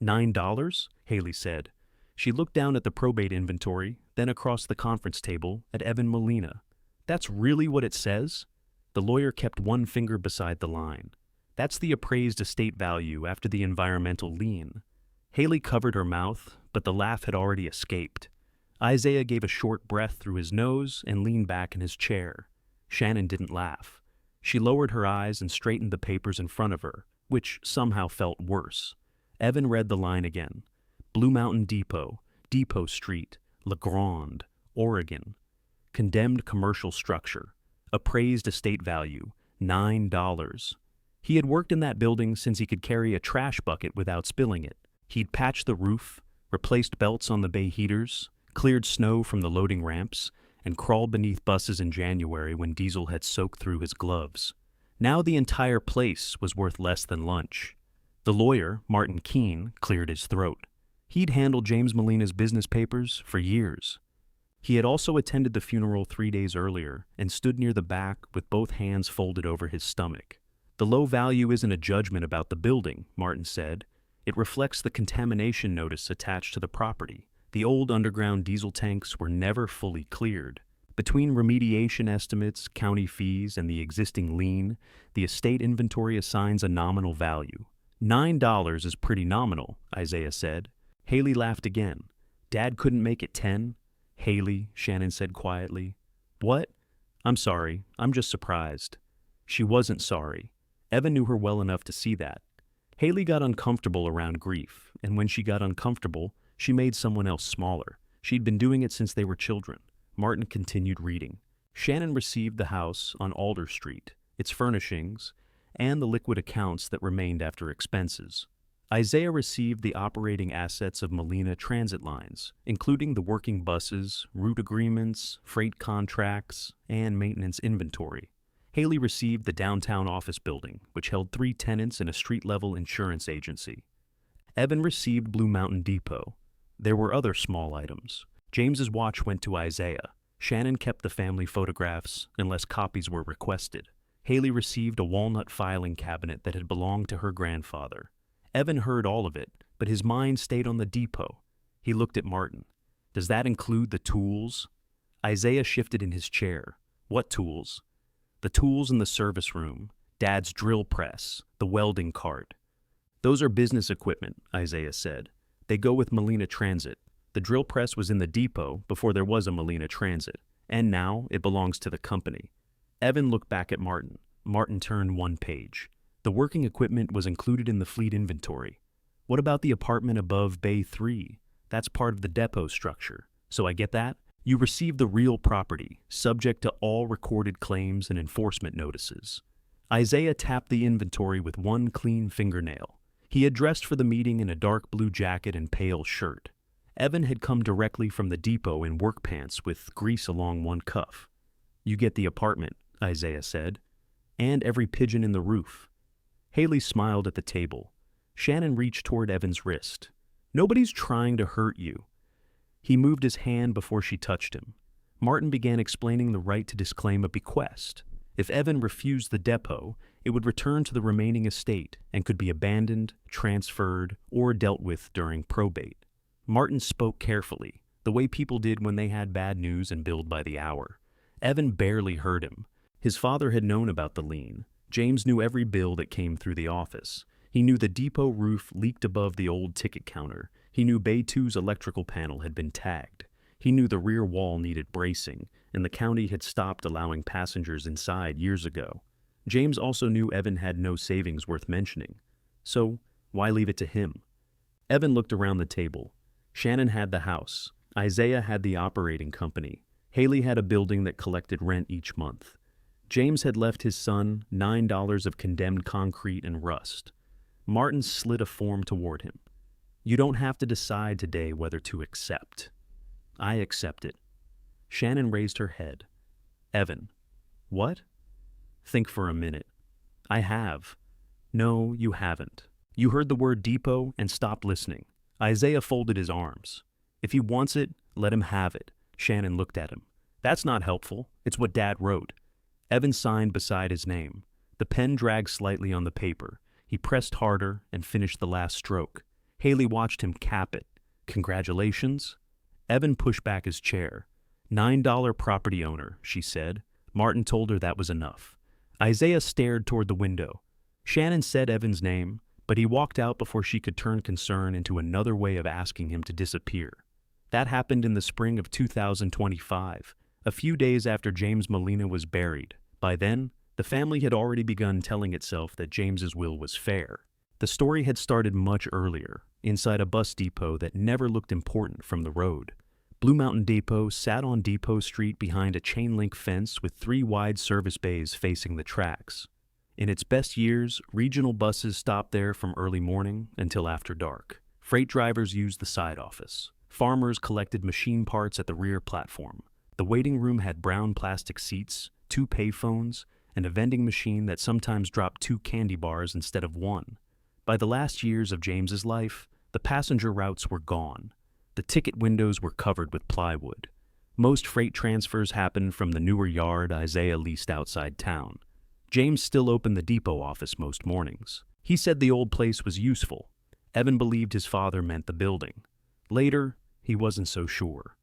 $9? Haley said. She looked down at the probate inventory, then across the conference table at Evan Molina. That's really what it says? The lawyer kept one finger beside the line. That's the appraised estate value after the environmental lien. Haley covered her mouth, but the laugh had already escaped. Isaiah gave a short breath through his nose and leaned back in his chair. Shannon didn't laugh. She lowered her eyes and straightened the papers in front of her, which somehow felt worse. Evan read the line again. Blue Mountain Depot, Depot Street, La Grande, Oregon. Condemned commercial structure. Appraised estate value, $9. He had worked in that building since he could carry a trash bucket without spilling it. He'd patched the roof, replaced belts on the bay heaters, cleared snow from the loading ramps, and crawled beneath buses in January when diesel had soaked through his gloves. Now the entire place was worth less than lunch. The lawyer, Martin Keene, cleared his throat. He'd handled James Molina's business papers for years. He had also attended the funeral 3 days earlier and stood near the back with both hands folded over his stomach. The low value isn't a judgment about the building, Martin said. It reflects the contamination notice attached to the property. The old underground diesel tanks were never fully cleared. Between remediation estimates, county fees, and the existing lien, the estate inventory assigns a nominal value. $9 is pretty nominal, Isaiah said. Haley laughed again. Dad couldn't make it 10? Haley, Shannon said quietly. What? I'm sorry, I'm just surprised. She wasn't sorry. Evan knew her well enough to see that. Haley got uncomfortable around grief, and when she got uncomfortable, she made someone else smaller. She'd been doing it since they were children. Martin continued reading. Shannon received the house on Alder Street, its furnishings, and the liquid accounts that remained after expenses. Isaiah received the operating assets of Molina Transit Lines, including the working buses, route agreements, freight contracts, and maintenance inventory. Haley received the downtown office building, which held 3 tenants and a street-level insurance agency. Evan received Blue Mountain Depot. There were other small items. James's watch went to Isaiah. Shannon kept the family photographs, unless copies were requested. Haley received a walnut filing cabinet that had belonged to her grandfather. Evan heard all of it, but his mind stayed on the depot. He looked at Martin. Does that include the tools? Isaiah shifted in his chair. What tools? The tools in the service room, Dad's drill press, the welding cart. Those are business equipment, Isaiah said. They go with Molina Transit. The drill press was in the depot before there was a Molina Transit, and now it belongs to the company. Evan looked back at Martin. Martin turned one page. The working equipment was included in the fleet inventory. What about the apartment above Bay 3? That's part of the depot structure. So I get that? You received the real property, subject to all recorded claims and enforcement notices. Isaiah tapped the inventory with one clean fingernail. He had dressed for the meeting in a dark blue jacket and pale shirt. Evan had come directly from the depot in work pants with grease along one cuff. You get the apartment, Isaiah said, and every pigeon in the roof. Haley smiled at the table. Shannon reached toward Evan's wrist. Nobody's trying to hurt you. He moved his hand before she touched him. Martin began explaining the right to disclaim a bequest. If Evan refused the depot, it would return to the remaining estate and could be abandoned, transferred, or dealt with during probate. Martin spoke carefully, the way people did when they had bad news and billed by the hour. Evan barely heard him. His father had known about the lien. James knew every bill that came through the office. He knew the depot roof leaked above the old ticket counter. He knew Bay 2's electrical panel had been tagged. He knew the rear wall needed bracing, and the county had stopped allowing passengers inside years ago. James also knew Evan had no savings worth mentioning. So, why leave it to him? Evan looked around the table. Shannon had the house. Isaiah had the operating company. Haley had a building that collected rent each month. James had left his son $9 of condemned concrete and rust. Martin slid a form toward him. You don't have to decide today whether to accept. I accept it. Shannon raised her head. Evan. What? Think for a minute. I have. No, you haven't. You heard the word depot and stopped listening. Isaiah folded his arms. If he wants it, let him have it. Shannon looked at him. That's not helpful. It's what Dad wrote. Evan signed beside his name. The pen dragged slightly on the paper. He pressed harder and finished the last stroke. Haley watched him cap it. Congratulations? Evan pushed back his chair. $9 property owner, she said. Martin told her that was enough. Isaiah stared toward the window. Shannon said Evan's name, but he walked out before she could turn concern into another way of asking him to disappear. That happened in the spring of 2025, a few days after James Molina was buried. By then, the family had already begun telling itself that James's will was fair. The story had started much earlier, inside a bus depot that never looked important from the road. Blue Mountain Depot sat on Depot Street behind a chain-link fence with 3 wide service bays facing the tracks. In its best years, regional buses stopped there from early morning until after dark. Freight drivers used the side office. Farmers collected machine parts at the rear platform. The waiting room had brown plastic seats, 2 payphones, and a vending machine that sometimes dropped 2 candy bars instead of 1. By the last years of James's life, the passenger routes were gone. The ticket windows were covered with plywood. Most freight transfers happened from the newer yard Isaiah leased outside town. James still opened the depot office most mornings. He said the old place was useful. Evan believed his father meant the building. Later, he wasn't so sure.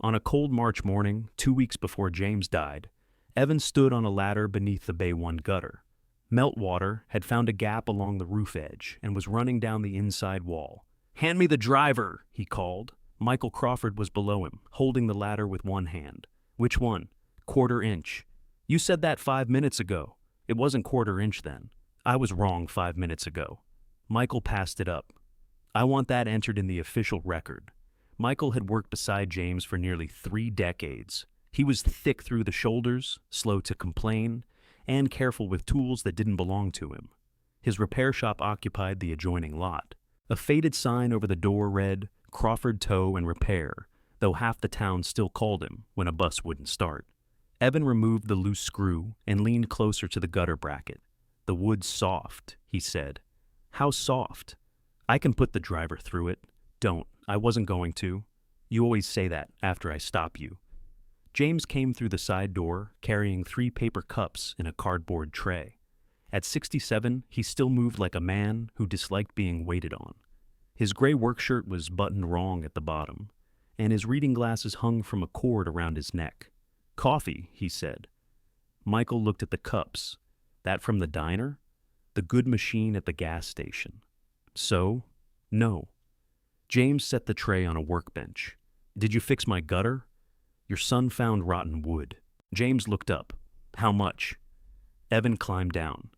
On a cold March morning, 2 weeks before James died, Evan stood on a ladder beneath the Bay 1 gutter. Meltwater had found a gap along the roof edge and was running down the inside wall. "Hand me the driver," he called. Michael Crawford was below him, holding the ladder with one hand. "Which one?" "1/4 inch." "You said that 5 minutes ago." "It wasn't 1/4 inch then." "I was wrong 5 minutes ago." Michael passed it up. "I want that entered in the official record." Michael had worked beside James for nearly 3 decades. He was thick through the shoulders, slow to complain, and careful with tools that didn't belong to him. His repair shop occupied the adjoining lot. A faded sign over the door read, "Crawford Tow and Repair," though half the town still called him when a bus wouldn't start. Evan removed the loose screw and leaned closer to the gutter bracket. "The wood's soft," he said. "How soft?" "I can put the driver through it." "Don't. I wasn't going to." "You always say that after I stop you." James came through the side door, carrying 3 paper cups in a cardboard tray. At 67, he still moved like a man who disliked being waited on. His gray work shirt was buttoned wrong at the bottom, and his reading glasses hung from a cord around his neck. "Coffee," he said. Michael looked at the cups. "That from the diner?" "The good machine at the gas station." "So?" "No." James set the tray on a workbench. "Did you fix my gutter?" "Your son found rotten wood." James looked up. "How much?" Evan climbed down.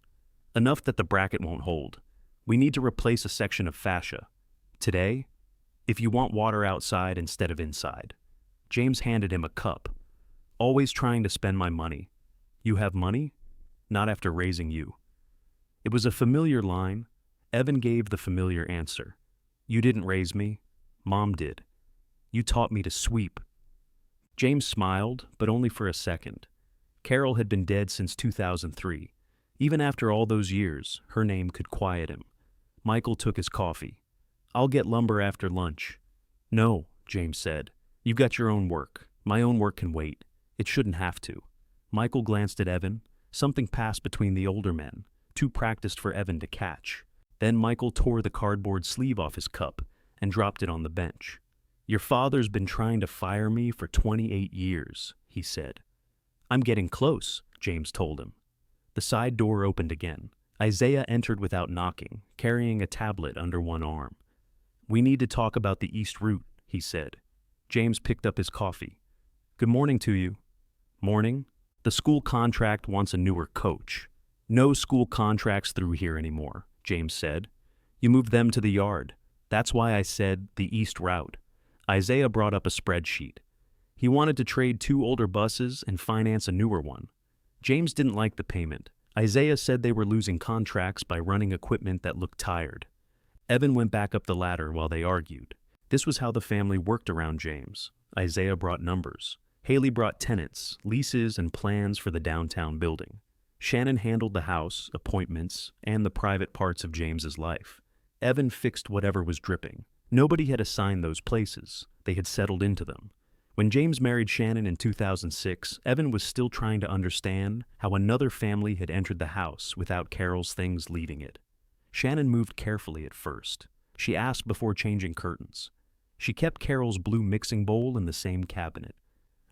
"Enough that the bracket won't hold. We need to replace a section of fascia. Today? If you want water outside instead of inside." James handed him a cup. "Always trying to spend my money." "You have money?" "Not after raising you." It was a familiar line. Evan gave the familiar answer. "You didn't raise me. Mom did. You taught me to sweep." James smiled, but only for a second. Carol had been dead since 2003. Even after all those years, her name could quiet him. Michael took his coffee. "I'll get lumber after lunch." "No," James said. "You've got your own work. My own work can wait. It shouldn't have to." Michael glanced at Evan. Something passed between the older men, too practiced for Evan to catch. Then Michael tore the cardboard sleeve off his cup and dropped it on the bench. "Your father's been trying to fire me for 28 years, he said. "I'm getting close," James told him. The side door opened again. Isaiah entered without knocking, carrying a tablet under one arm. "We need to talk about the East Route," he said. James picked up his coffee. "Good morning to you." "Morning." "The school contract wants a newer coach." "No school contracts through here anymore," James said. "You moved them to the yard. That's why I said the East Route." Isaiah brought up a spreadsheet. He wanted to trade 2 older buses and finance a newer one. James didn't like the payment. Isaiah said they were losing contracts by running equipment that looked tired. Evan went back up the ladder while they argued. This was how the family worked around James. Isaiah brought numbers. Haley brought tenants, leases, and plans for the downtown building. Shannon handled the house, appointments, and the private parts of James's life. Evan fixed whatever was dripping. Nobody had assigned those places. They had settled into them. When James married Shannon in 2006, Evan was still trying to understand how another family had entered the house without Carol's things leaving it. Shannon moved carefully at first. she asked before changing curtains. She kept Carol's blue mixing bowl in the same cabinet.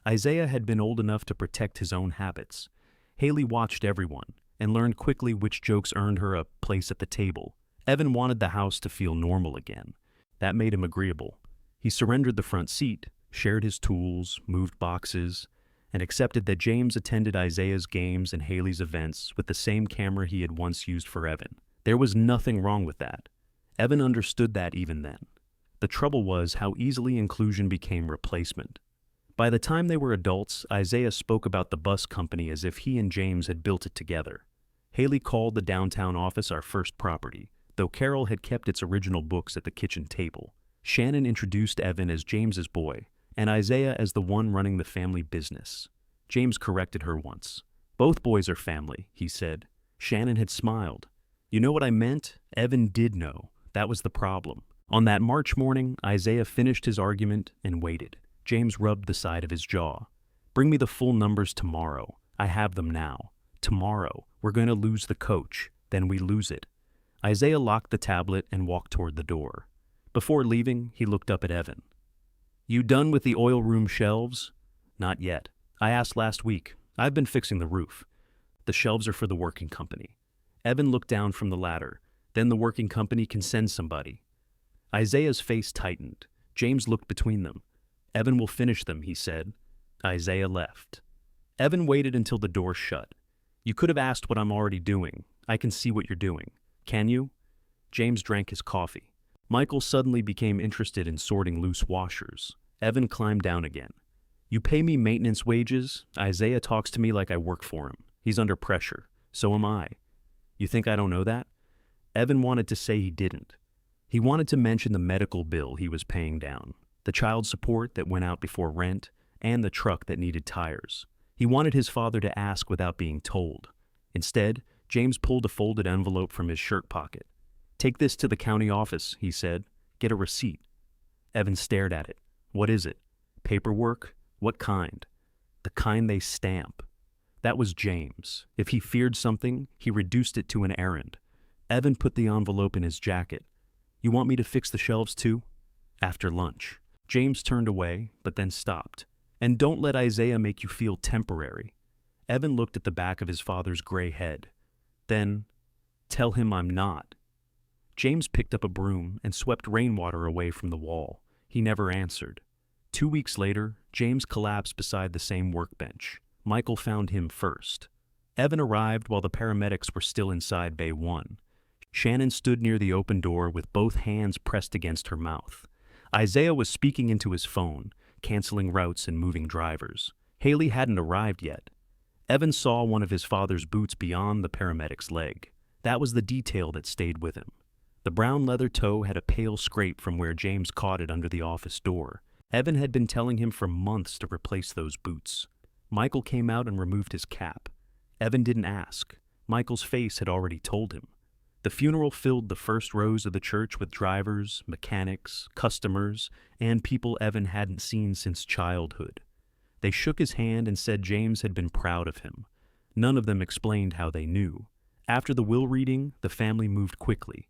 Isaiah had been old enough to protect his own habits. Haley watched everyone and learned quickly which jokes earned her a place at the table. Evan wanted the house to feel normal again. That made him agreeable. He surrendered the front seat, shared his tools, moved boxes, and accepted that James attended Isaiah's games and Haley's events with the same camera he had once used for Evan. There was nothing wrong with that. Evan understood that even then. The trouble was how easily inclusion became replacement. By the time they were adults, Isaiah spoke about the bus company as if he and James had built it together. Haley called the downtown office our first property, though Carol had kept its original books at the kitchen table. Shannon introduced Evan as James's boy, and Isaiah as the one running the family business. James corrected her once. "Both boys are family," he said. Shannon had smiled. "You know what I meant?" Evan did know. That was the problem. On that March morning, Isaiah finished his argument and waited. James rubbed the side of his jaw. "Bring me the full numbers tomorrow. I have them now. Tomorrow, we're going to lose the coach. Then we lose it." Isaiah locked the tablet and walked toward the door. Before leaving, he looked up at Evan. "You done with the oil room shelves?" "Not yet. I asked last week. I've been fixing the roof. The shelves are for the working company." Evan looked down from the ladder. "Then the working company can send somebody." Isaiah's face tightened. James looked between them. "Evan will finish them," he said. Isaiah left. Evan waited until the door shut. "You could have asked what I'm already doing. I can see what you're doing. Can you?" James drank his coffee. Michael suddenly became interested in sorting loose washers. Evan climbed down again. "You pay me maintenance wages. Isaiah talks to me like I work for him. He's under pressure. So am I. You think I don't know that?" Evan wanted to say he didn't. He wanted to mention the medical bill he was paying down, the child support that went out before rent, and the truck that needed tires. He wanted his father to ask without being told. Instead, James pulled a folded envelope from his shirt pocket. "Take this to the county office," he said. "Get a receipt." Evan stared at it. "What is it? Paperwork? What kind?" "The kind they stamp." That was James. If he feared something, he reduced it to an errand. Evan put the envelope in his jacket. "You want me to fix the shelves too?" "After lunch." James turned away, but then stopped. "And don't let Isaiah make you feel temporary." Evan looked at the back of his father's gray head. Then, "Tell him I'm not." James picked up a broom and swept rainwater away from the wall. He never answered. 2 weeks later, James collapsed beside the same workbench. Michael found him first. Evan arrived while the paramedics were still inside Bay 1. Shannon stood near the open door with both hands pressed against her mouth. Isaiah was speaking into his phone, canceling routes and moving drivers. Haley hadn't arrived yet. Evan saw one of his father's boots beyond the paramedic's leg. That was the detail that stayed with him. The brown leather toe had a pale scrape from where James caught it under the office door. Evan had been telling him for months to replace those boots. Michael came out and removed his cap. Evan didn't ask. Michael's face had already told him. The funeral filled the first rows of the church with drivers, mechanics, customers, and people Evan hadn't seen since childhood. They shook his hand and said James had been proud of him. None of them explained how they knew. After the will reading, the family moved quickly.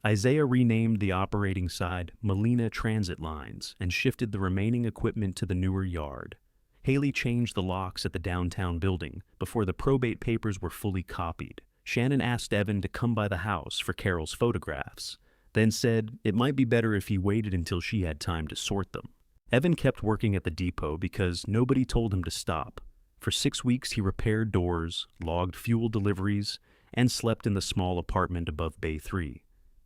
Isaiah renamed the operating side Molina Transit Lines and shifted the remaining equipment to the newer yard. Haley changed the locks at the downtown building before the probate papers were fully copied. Shannon asked Evan to come by the house for Carol's photographs, then said it might be better if he waited until she had time to sort them. Evan kept working at the depot because nobody told him to stop. For 6 weeks he repaired doors, logged fuel deliveries, and slept in the small apartment above Bay 3.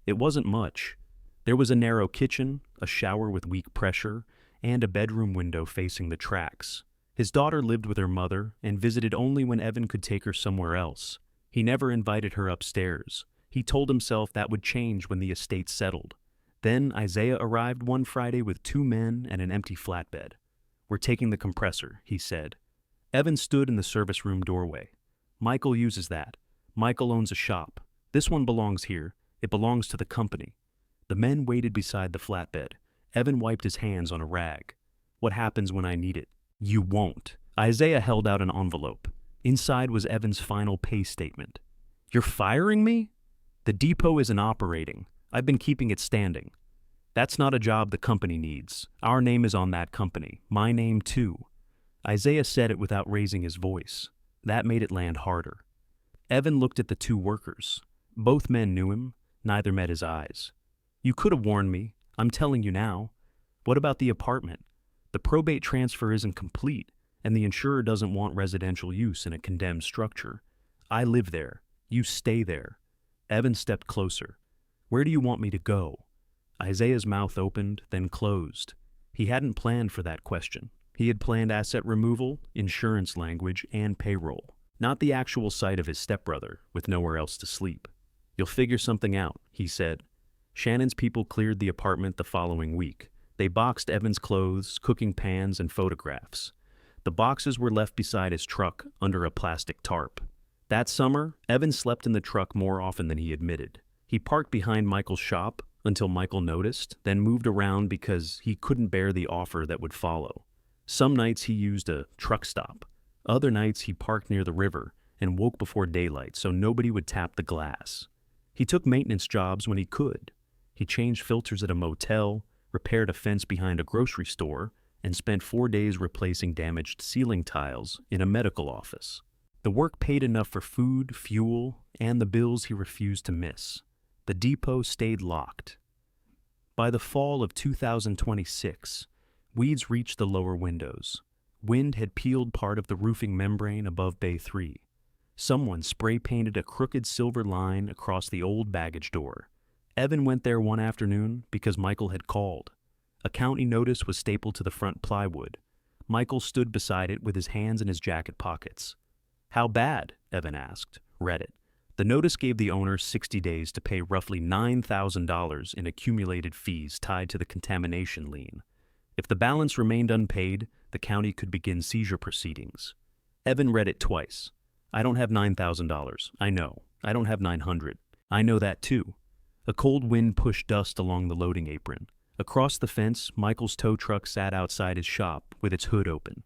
It wasn't much. There was a narrow kitchen, a shower with weak pressure, and a bedroom window facing the tracks. His daughter lived with her mother and visited only when Evan could take her somewhere else. He never invited her upstairs. He told himself that would change when the estate settled. Then Isaiah arrived one Friday with 2 men and an empty flatbed. "We're taking the compressor," he said. Evan stood in the service room doorway. "Michael uses that. Michael owns a shop. This one belongs here. It belongs to the company." The men waited beside the flatbed. Evan wiped his hands on a rag. "What happens when I need it?" "You won't." Isaiah held out an envelope. Inside was Evan's final pay statement. "You're firing me?" "The depot isn't operating. I've been keeping it standing. That's not a job the company needs. Our name is on that company. My name too. Isaiah said it without raising his voice. That made it land harder. Evan looked at the two workers. Both men knew him. Neither met his eyes. You could have warned me. I'm telling you now. What about the apartment? The probate transfer isn't complete, and the insurer doesn't want residential use in a condemned structure. I live there. You stay there. Evan stepped closer. Where do you want me to go? Isaiah's mouth opened, then closed. He hadn't planned for that question. He had planned asset removal, insurance language, and payroll. Not the actual sight of his stepbrother, with nowhere else to sleep. You'll figure something out, he said. Shannon's people cleared the apartment the following week. They boxed Evan's clothes, cooking pans, and photographs. The boxes were left beside his truck under a plastic tarp. That summer, Evan slept in the truck more often than he admitted. He parked behind Michael's shop until Michael noticed, then moved around because he couldn't bear the offer that would follow. Some nights he used a truck stop. Other nights he parked near the river and woke before daylight so nobody would tap the glass. He took maintenance jobs when he could. He changed filters at a motel, repaired a fence behind a grocery store, and spent 4 days replacing damaged ceiling tiles in a medical office. The work paid enough for food, fuel, and the bills he refused to miss. The depot stayed locked. By the fall of 2026, weeds reached the lower windows. Wind had peeled part of the roofing membrane above Bay 3. Someone spray-painted a crooked silver line across the old baggage door. Evan went there one afternoon because Michael had called. A county notice was stapled to the front plywood. Michael stood beside it with his hands in his jacket pockets. How bad? Evan asked. Read it. The notice gave the owner 60 days to pay roughly $9,000 in accumulated fees tied to the contamination lien. If the balance remained unpaid, the county could begin seizure proceedings. Evan read it twice. I don't have $9,000. I know. I don't have $900. I know that too. A cold wind pushed dust along the loading apron. Across the fence, Michael's tow truck sat outside his shop with its hood open.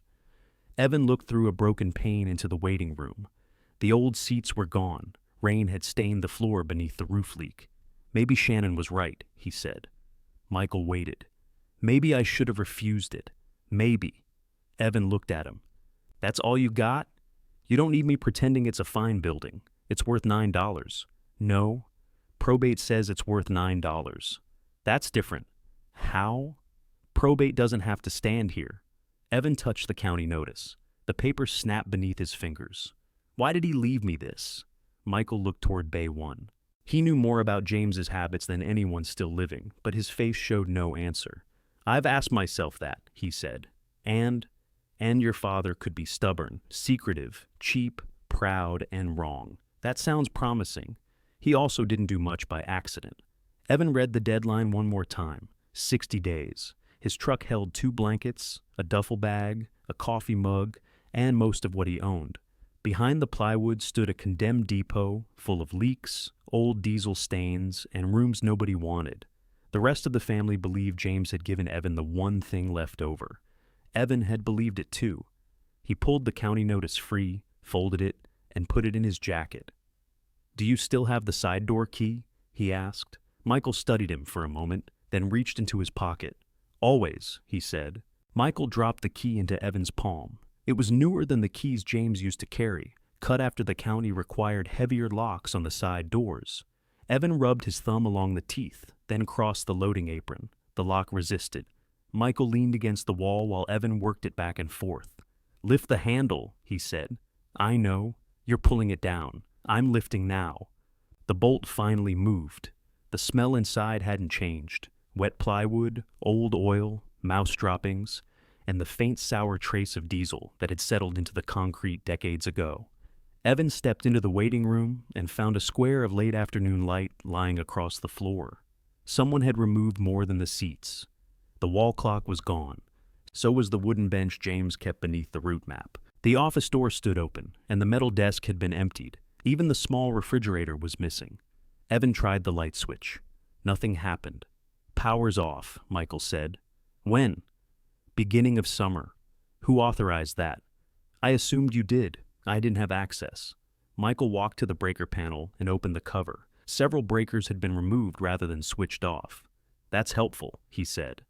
Evan looked through a broken pane into the waiting room. The old seats were gone. Rain had stained the floor beneath the roof leak. Maybe Shannon was right, he said. Michael waited. Maybe I should have refused it. Maybe. Evan looked at him. That's all you got? You don't need me pretending it's a fine building. It's worth $9. No. Probate says it's worth $9. That's different. How? Probate doesn't have to stand here. Evan touched the county notice. The paper snapped beneath his fingers. Why did he leave me this? Michael looked toward Bay 1. He knew more about James's habits than anyone still living, but his face showed no answer. I've asked myself that, he said. And your father could be stubborn, secretive, cheap, proud, and wrong. That sounds promising. He also didn't do much by accident. Evan read the deadline one more time. 60 days. His truck held 2 blankets, a duffel bag, a coffee mug, and most of what he owned. Behind the plywood stood a condemned depot full of leaks, old diesel stains, and rooms nobody wanted. The rest of the family believed James had given Evan the one thing left over. Evan had believed it too. He pulled the county notice free, folded it, and put it in his jacket. Do you still have the side door key? He asked. Michael studied him for a moment, then reached into his pocket. Always, he said. Michael dropped the key into Evan's palm. It was newer than the keys James used to carry, cut after the county required heavier locks on the side doors. Evan rubbed his thumb along the teeth, then crossed the loading apron. The lock resisted. Michael leaned against the wall while Evan worked it back and forth. Lift the handle, he said. I know. You're pulling it down. I'm lifting now. The bolt finally moved. The smell inside hadn't changed. Wet plywood, old oil, mouse droppings, and the faint sour trace of diesel that had settled into the concrete decades ago. Evan stepped into the waiting room and found a square of late afternoon light lying across the floor. Someone had removed more than the seats. The wall clock was gone. So was the wooden bench James kept beneath the route map. The office door stood open, and the metal desk had been emptied. Even the small refrigerator was missing. Evan tried the light switch. Nothing happened. Power's off, Michael said. When? Beginning of summer. Who authorized that? I assumed you did. I didn't have access. Michael walked to the breaker panel and opened the cover. Several breakers had been removed rather than switched off. "That's helpful," he said.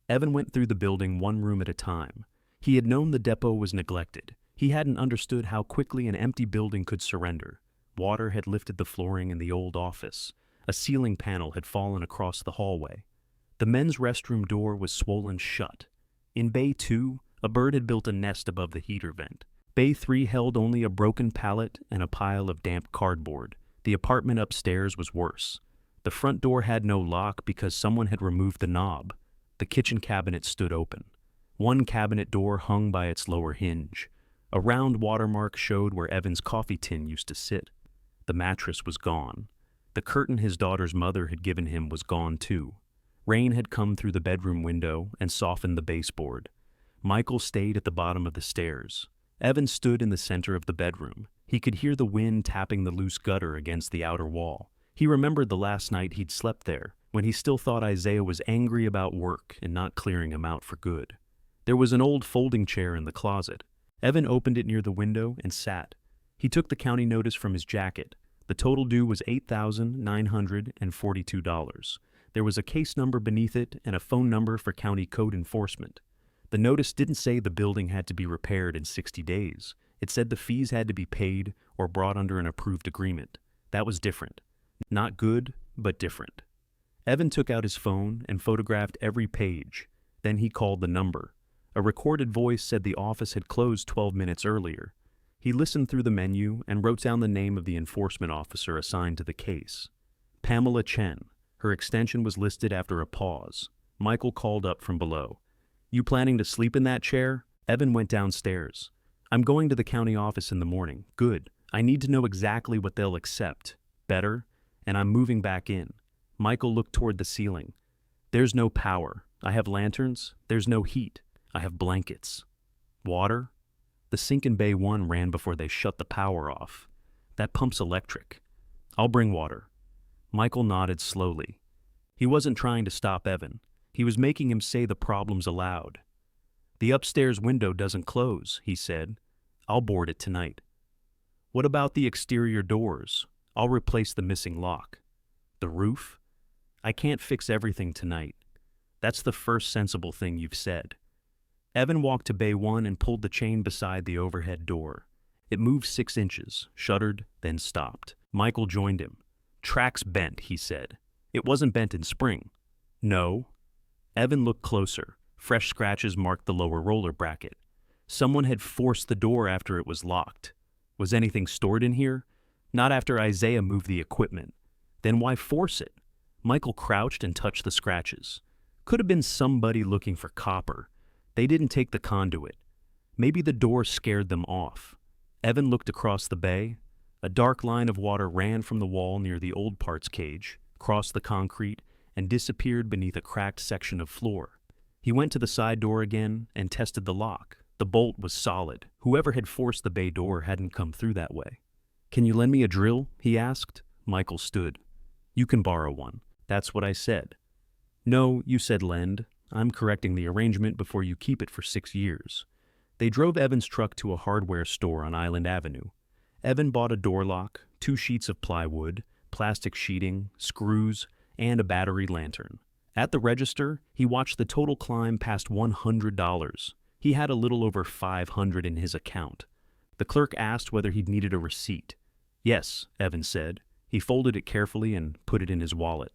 Evan went through the building one room at a time. He had known the depot was neglected. He hadn't understood how quickly an empty building could surrender. Water had lifted the flooring in the old office. A ceiling panel had fallen across the hallway. The men's restroom door was swollen shut. In Bay 2, a bird had built a nest above the heater vent. Bay 3 held only a broken pallet and a pile of damp cardboard. The apartment upstairs was worse. The front door had no lock because someone had removed the knob. The kitchen cabinet stood open. One cabinet door hung by its lower hinge. A round watermark showed where Evan's coffee tin used to sit. The mattress was gone. The curtain his daughter's mother had given him was gone too. Rain had come through the bedroom window and softened the baseboard. Michael stayed at the bottom of the stairs. Evan stood in the center of the bedroom. He could hear the wind tapping the loose gutter against the outer wall. He remembered the last night he'd slept there, when he still thought Isaiah was angry about work and not clearing him out for good. There was an old folding chair in the closet. Evan opened it near the window and sat. He took the county notice from his jacket. The total due was $8,942. There was a case number beneath it and a phone number for county code enforcement. The notice didn't say the building had to be repaired in 60 days. It said the fees had to be paid or brought under an approved agreement. That was different. Not good, but different. Evan took out his phone and photographed every page. Then he called the number. A recorded voice said the office had closed 12 minutes earlier. He listened through the menu and wrote down the name of the enforcement officer assigned to the case. Pamela Chen. Her extension was listed after a pause. Michael called up from below. "You planning to sleep in that chair?" Evan went downstairs. "I'm going to the county office in the morning." "Good. I need to know exactly what they'll accept." "Better. And I'm moving back in." Michael looked toward the ceiling. "There's no power. I have lanterns. There's no heat. I have blankets." "Water?" "The sink in Bay 1 ran before they shut the power off. That pump's electric." "I'll bring water." Michael nodded slowly. He wasn't trying to stop Evan. He was making him say the problems aloud. "The upstairs window doesn't close," he said. "I'll board it tonight." "What about the exterior doors?" "I'll replace the missing lock." "The roof?" "I can't fix everything tonight." "That's the first sensible thing you've said." Evan walked to Bay 1 and pulled the chain beside the overhead door. It moved 6 inches, shuddered, then stopped. Michael joined him. "Track's bent," he said. "It wasn't bent in spring." "No." Evan looked closer. Fresh scratches marked the lower roller bracket. Someone had forced the door after it was locked. Was anything stored in here? Not after Isaiah moved the equipment. Then why force it? Michael crouched and touched the scratches. Could have been somebody looking for copper. They didn't take the conduit. Maybe the door scared them off. Evan looked across the bay. A dark line of water ran from the wall near the old parts cage, crossed the concrete, and disappeared beneath a cracked section of floor. He went to the side door again and tested the lock. The bolt was solid. Whoever had forced the bay door hadn't come through that way. "Can you lend me a drill?" he asked. Michael stood. "You can borrow one." "That's what I said." "No, you said lend. I'm correcting the arrangement before you keep it for 6 years. They drove Evan's truck to a hardware store on Island Avenue. Evan bought a door lock, 2 sheets of plywood, plastic sheeting, screws, and a battery lantern. At the register, he watched the total climb past $100. He had a little over $500 in his account. The clerk asked whether he'd needed a receipt. "Yes," Evan said. He folded it carefully and put it in his wallet.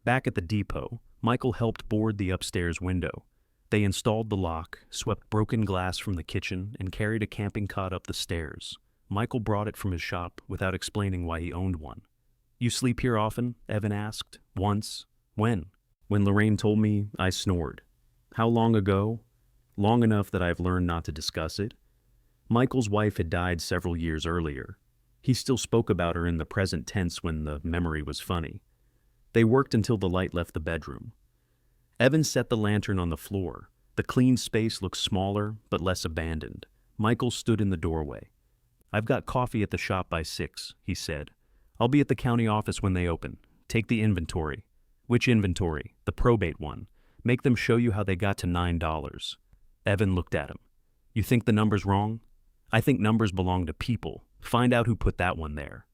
Back at the depot, Michael helped board the upstairs window. They installed the lock, swept broken glass from the kitchen, and carried a camping cot up the stairs. Michael brought it from his shop without explaining why he owned one. "You sleep here often?" Evan asked. "Once." "When?" "When Lorraine told me, I snored." "How long ago?" "Long enough that I've learned not to discuss it." Michael's wife had died several years earlier. He still spoke about her in the present tense when the memory was funny. They worked until the light left the bedroom. Evan set the lantern on the floor. The clean space looked smaller, but less abandoned. Michael stood in the doorway. "I've got coffee at the shop by 6, he said. "I'll be at the county office when they open. Take the inventory." "Which inventory?" "The probate one. Make them show you how they got to $9. Evan looked at him. "You think the number's wrong?" "I think numbers belong to people. Find out who put that one there."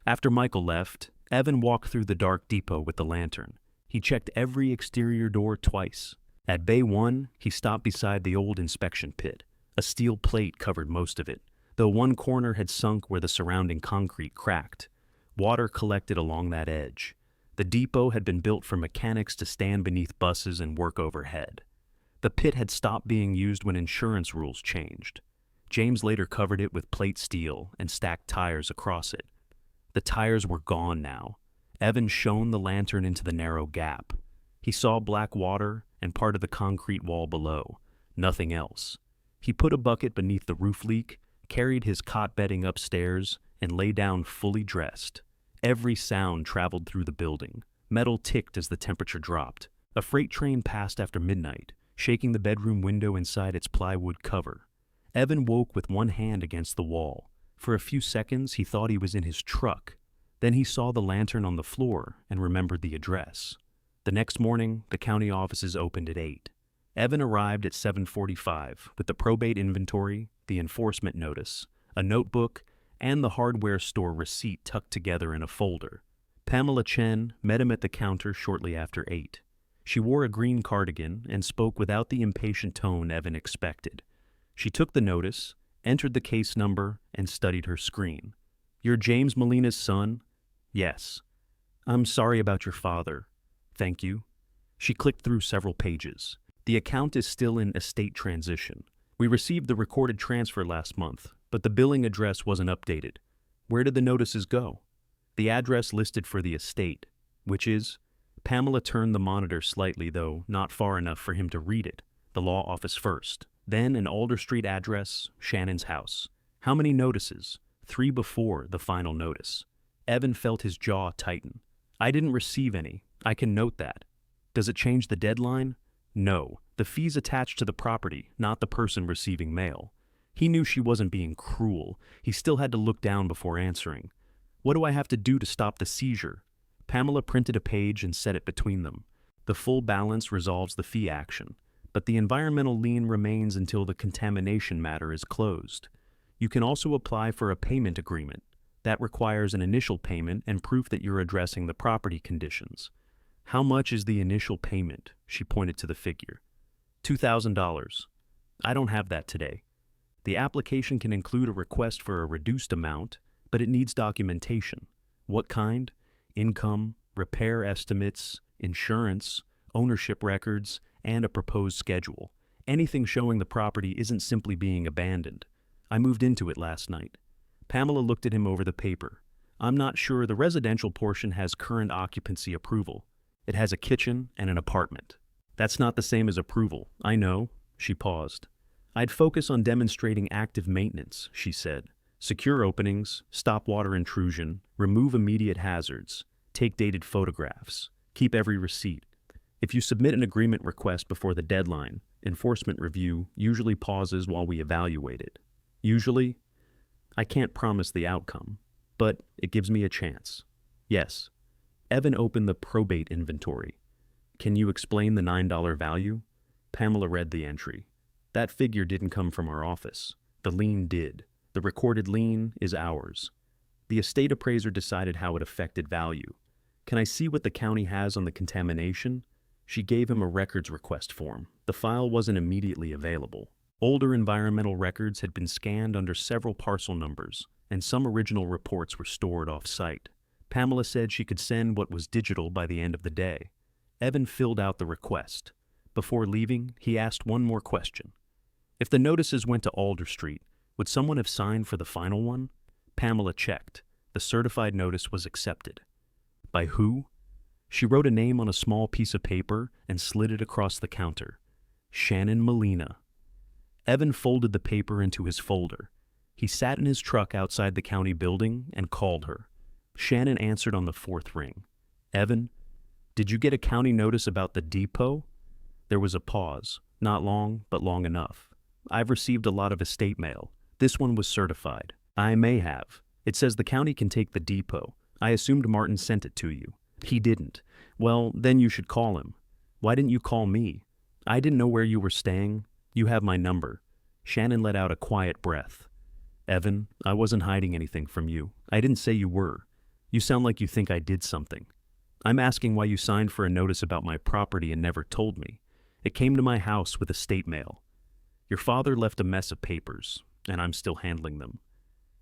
After Michael left, Evan walked through the dark depot with the lantern. He checked every exterior door twice. At Bay 1, he stopped beside the old inspection pit. A steel plate covered most of it, though one corner had sunk where the surrounding concrete cracked. Water collected along that edge. The depot had been built for mechanics to stand beneath buses and work overhead. The pit had stopped being used when insurance rules changed. James later covered it with plate steel and stacked tires across it. The tires were gone now. Evan shone the lantern into the narrow gap. He saw black water and part of the concrete wall below. Nothing else. He put a bucket beneath the roof leak, carried his cot bedding upstairs, and lay down fully dressed. Every sound traveled through the building. Metal ticked as the temperature dropped. A freight train passed after midnight, shaking the bedroom window inside its plywood cover. Evan woke with one hand against the wall. For a few seconds, he thought he was in his truck. Then he saw the lantern on the floor and remembered the address. The next morning, the county offices opened at 8. Evan arrived at 7:45 with the probate inventory, the enforcement notice, a notebook, and the hardware store receipt tucked together in a folder. Pamela Chen met him at the counter shortly after 8. She wore a green cardigan and spoke without the impatient tone Evan expected. She took the notice, entered the case number, and studied her screen. "You're James Molina's son?" "Yes." "I'm sorry about your father." "Thank you." She clicked through several pages. "The account is still in estate transition. We received the recorded transfer last month, but the billing address wasn't updated. Where did the notices go?" "The address listed for the estate, which is—" Pamela turned the monitor slightly, though not far enough for him to read it. "The law office first, then an Alder Street address, Shannon's house." "How many notices?" 3 before the final notice. Evan felt his jaw tighten. "I didn't receive any. I can note that." "Does it change the deadline?" "No. The fee's attached to the property, not the person receiving mail." He knew she wasn't being cruel. He still had to look down before answering. "What do I have to do to stop the seizure?" Pamela printed a page and set it between them. "The full balance resolves the fee action, but the environmental lien remains until the contamination matter is closed. You can also apply for a payment agreement. That requires an initial payment and proof that you're addressing the property conditions." "How much is the initial payment?" She pointed to the figure. $2,000. "I don't have that today." "The application can include a request for a reduced amount, but it needs documentation." "What kind?" "Income, repair estimates, insurance, ownership records, and a proposed schedule. Anything showing the property isn't simply being abandoned. I moved into it last night." Pamela looked at him over the paper. "I'm not sure the residential portion has current occupancy approval. It has a kitchen and an apartment." "That's not the same as approval, I know." She paused. "I'd focus on demonstrating active maintenance," she said. "Secure openings, stop water intrusion, remove immediate hazards, take dated photographs, keep every receipt. If you submit an agreement request before the deadline, enforcement review usually pauses while we evaluate it. Usually, I can't promise the outcome, but it gives me a chance." "Yes." Evan opened the probate inventory. "Can you explain the $9 value?" Pamela read the entry. "That figure didn't come from our office. The lien did. The recorded lien is ours. The estate appraiser decided how it affected value. Can I see what the county has on the contamination?" She gave him a records request form. The file wasn't immediately available. Older environmental records had been scanned under several parcel numbers, and some original reports were stored off-site. Pamela said she could send what was digital by the end of the day. Evan filled out the request. Before leaving, he asked one more question. "If the notices went to Alder Street, would someone have signed for the final one?" Pamela checked. The certified notice was accepted. "By who?" She wrote a name on a small piece of paper and slid it across the counter. "Shannon Molina." Evan folded the paper into his folder. He sat in his truck outside the county building and called her. Shannon answered on the 4th ring. "Evan, did you get a county notice about the depot?" There was a pause. Not long, but long enough. "I've received a lot of estate mail. This one was certified." "I may have. It says the county can take the depot. I assumed Martin sent it to you." "He didn't." "Well, then you should call him." "Why didn't you call me?" "I didn't know where you were staying. You have my number." Shannon let out a quiet breath. "Evan, I wasn't hiding anything from you. I didn't say you were. You sound like you think I did something. I'm asking why you signed for a notice about my property and never told me. It came to my house with estate mail. Your father left a mess of papers, and I'm still handling them.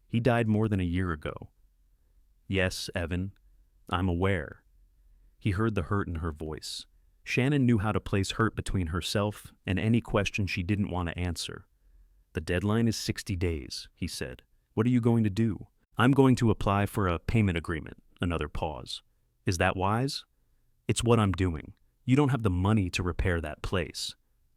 He died more than a year ago. Yes, Evan, I'm aware. He heard the hurt in her voice. Shannon knew how to place hurt between herself and any question she didn't want to answer. The deadline is 60 days, he said. What are you going to do? I'm going to apply for a payment agreement. Another pause. Is that wise? It's what I'm doing. You don't have the money to repair that place.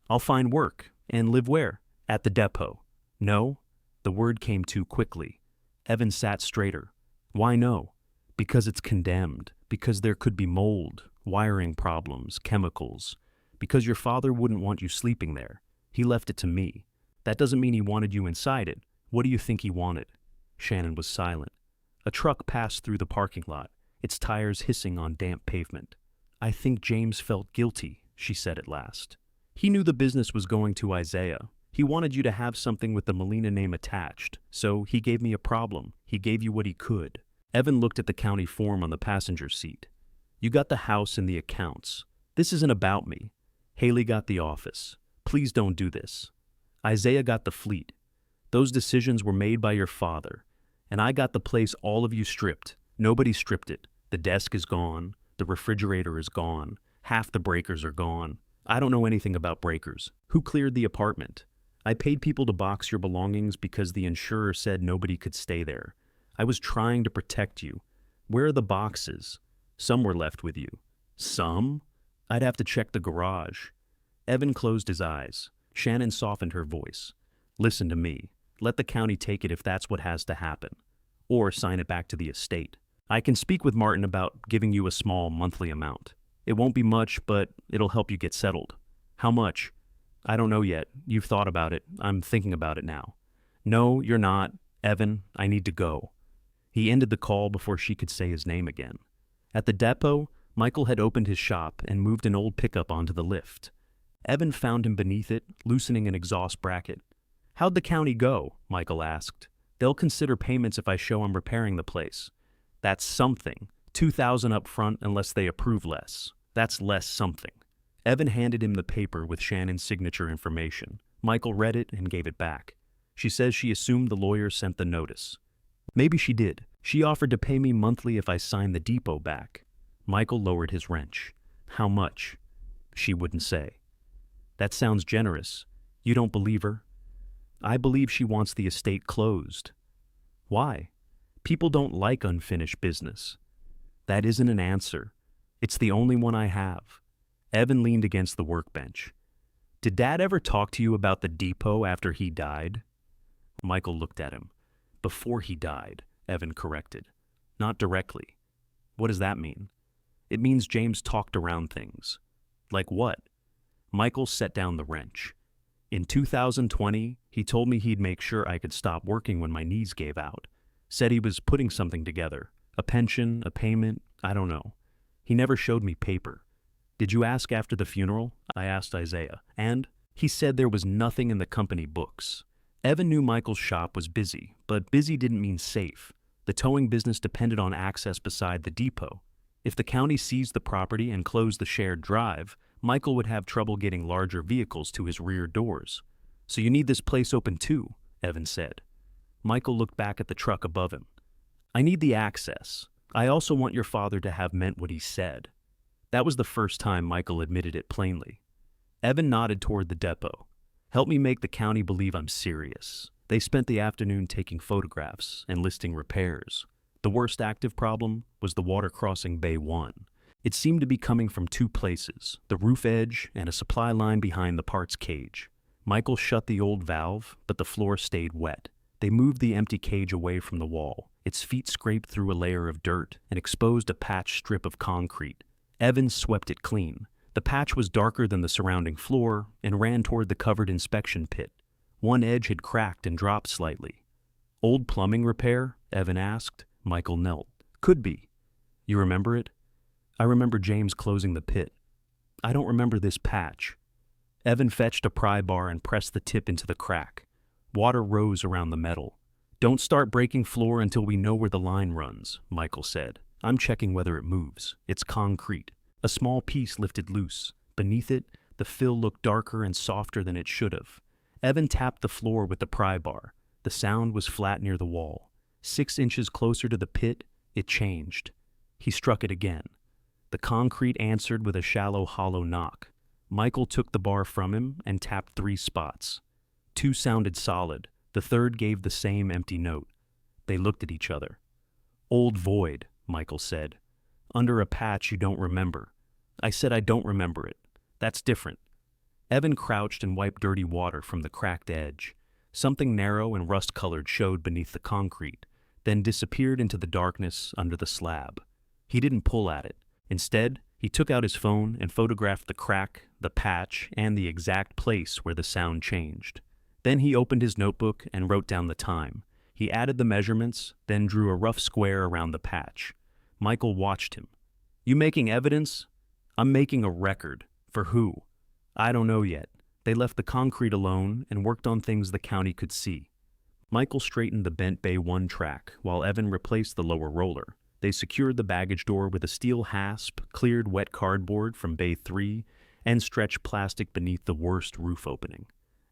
I'll find work. And live where? At the depot. No? The word came too quickly. Evan sat straighter. Why no? Because it's condemned. Because there could be mold, wiring problems, chemicals. Because your father wouldn't want you sleeping there. He left it to me. That doesn't mean he wanted you inside it. What do you think he wanted? Shannon was silent. A truck passed through the parking lot, its tires hissing on damp pavement. I think James felt guilty, she said at last. He knew the business was going to Isaiah. He wanted you to have something with the Molina name attached, so he gave me a problem. He gave you what he could. Evan looked at the county form on the passenger seat. You got the house and the accounts. This isn't about me. Haley got the office. Please don't do this. Isaiah got the fleet. Those decisions were made by your father. And I got the place all of you stripped. Nobody stripped it. The desk is gone. The refrigerator is gone. Half the breakers are gone. I don't know anything about breakers. Who cleared the apartment? I paid people to box your belongings because the insurer said nobody could stay there. I was trying to protect you. Where are the boxes? Some were left with you. Some? I'd have to check the garage. Evan closed his eyes. Shannon softened her voice. Listen to me. Let the county take it if that's what has to happen. Or sign it back to the estate. I can speak with Martin about giving you a small monthly amount. It won't be much, but it'll help you get settled. How much? I don't know yet. You've thought about it. I'm thinking about it now. No, you're not. Evan, I need to go. He ended the call before she could say his name again. At the depot, Michael had opened his shop and moved an old pickup onto the lift. Evan found him beneath it, loosening an exhaust bracket. How'd the county go? Michael asked. They'll consider payments if I show I'm repairing the place. That's something. $2,000 up front unless they approve less. That's less something. Evan handed him the paper with Shannon's signature information. Michael read it and gave it back. She says she assumed the lawyer sent the notice. Maybe she did. She offered to pay me monthly if I signed the depot back. Michael lowered his wrench. How much? She wouldn't say. That sounds generous. You don't believe her? I believe she wants the estate closed. Why? People don't like unfinished business. That isn't an answer. It's the only one I have. Evan leaned against the workbench. Did Dad ever talk to you about the depot after he died? Michael looked at him. Before he died, Evan corrected. Not directly. What does that mean? It means James talked around things. Like what? Michael set down the wrench. In 2020, he told me he'd make sure I could stop working when my knees gave out. Said he was putting something together. A pension, a payment, I don't know. He never showed me paper. Did you ask after the funeral? I asked Isaiah. And he said there was nothing in the company books. Evan knew Michael's shop was busy, but busy didn't mean safe. The towing business depended on access beside the depot. If the county seized the property and closed the shared drive, Michael would have trouble getting larger vehicles to his rear doors. So you need this place open too, Evan said. Michael looked back at the truck above him. I need the access. I also want your father to have meant what he said. That was the first time Michael admitted it plainly. Evan nodded toward the depot. Help me make the county believe I'm serious. They spent the afternoon taking photographs and listing repairs. The worst active problem was the water crossing Bay 1. It seemed to be coming from two places, the roof edge and a supply line behind the parts cage. Michael shut the old valve, but the floor stayed wet. They moved the empty cage away from the wall. Its feet scraped through a layer of dirt and exposed a patched strip of concrete. Evans swept it clean. The patch was darker than the surrounding floor and ran toward the covered inspection pit. One edge had cracked and dropped slightly. Old plumbing repair? Evan asked. Michael knelt. Could be. You remember it? I remember James closing the pit. I don't remember this patch. Evan fetched a pry bar and pressed the tip into the crack. Water rose around the metal. Don't start breaking floor until we know where the line runs, Michael said. I'm checking whether it moves. It's concrete. A small piece lifted loose. Beneath it, the fill looked darker and softer than it should have. Evan tapped the floor with the pry bar. The sound was flat near the wall. 6 inches closer to the pit, it changed. He struck it again. The concrete answered with a shallow, hollow knock. Michael took the bar from him and tapped 3 spots. 2 sounded solid. The third gave the same empty note. They looked at each other. Old void, Michael said. Under a patch you don't remember. I said I don't remember it. That's different. Evan crouched and wiped dirty water from the cracked edge. Something narrow and rust-colored showed beneath the concrete, then disappeared into the darkness under the slab. He didn't pull at it. Instead, he took out his phone and photographed the crack, the patch, and the exact place where the sound changed. Then he opened his notebook and wrote down the time. He added the measurements, then drew a rough square around the patch. Michael watched him. You making evidence? I'm making a record. For who? I don't know yet. They left the concrete alone and worked on things the county could see. Michael straightened the bent Bay 1 track while Evan replaced the lower roller. They secured the baggage door with a steel hasp, cleared wet cardboard from Bay 3, and stretched plastic beneath the worst roof opening.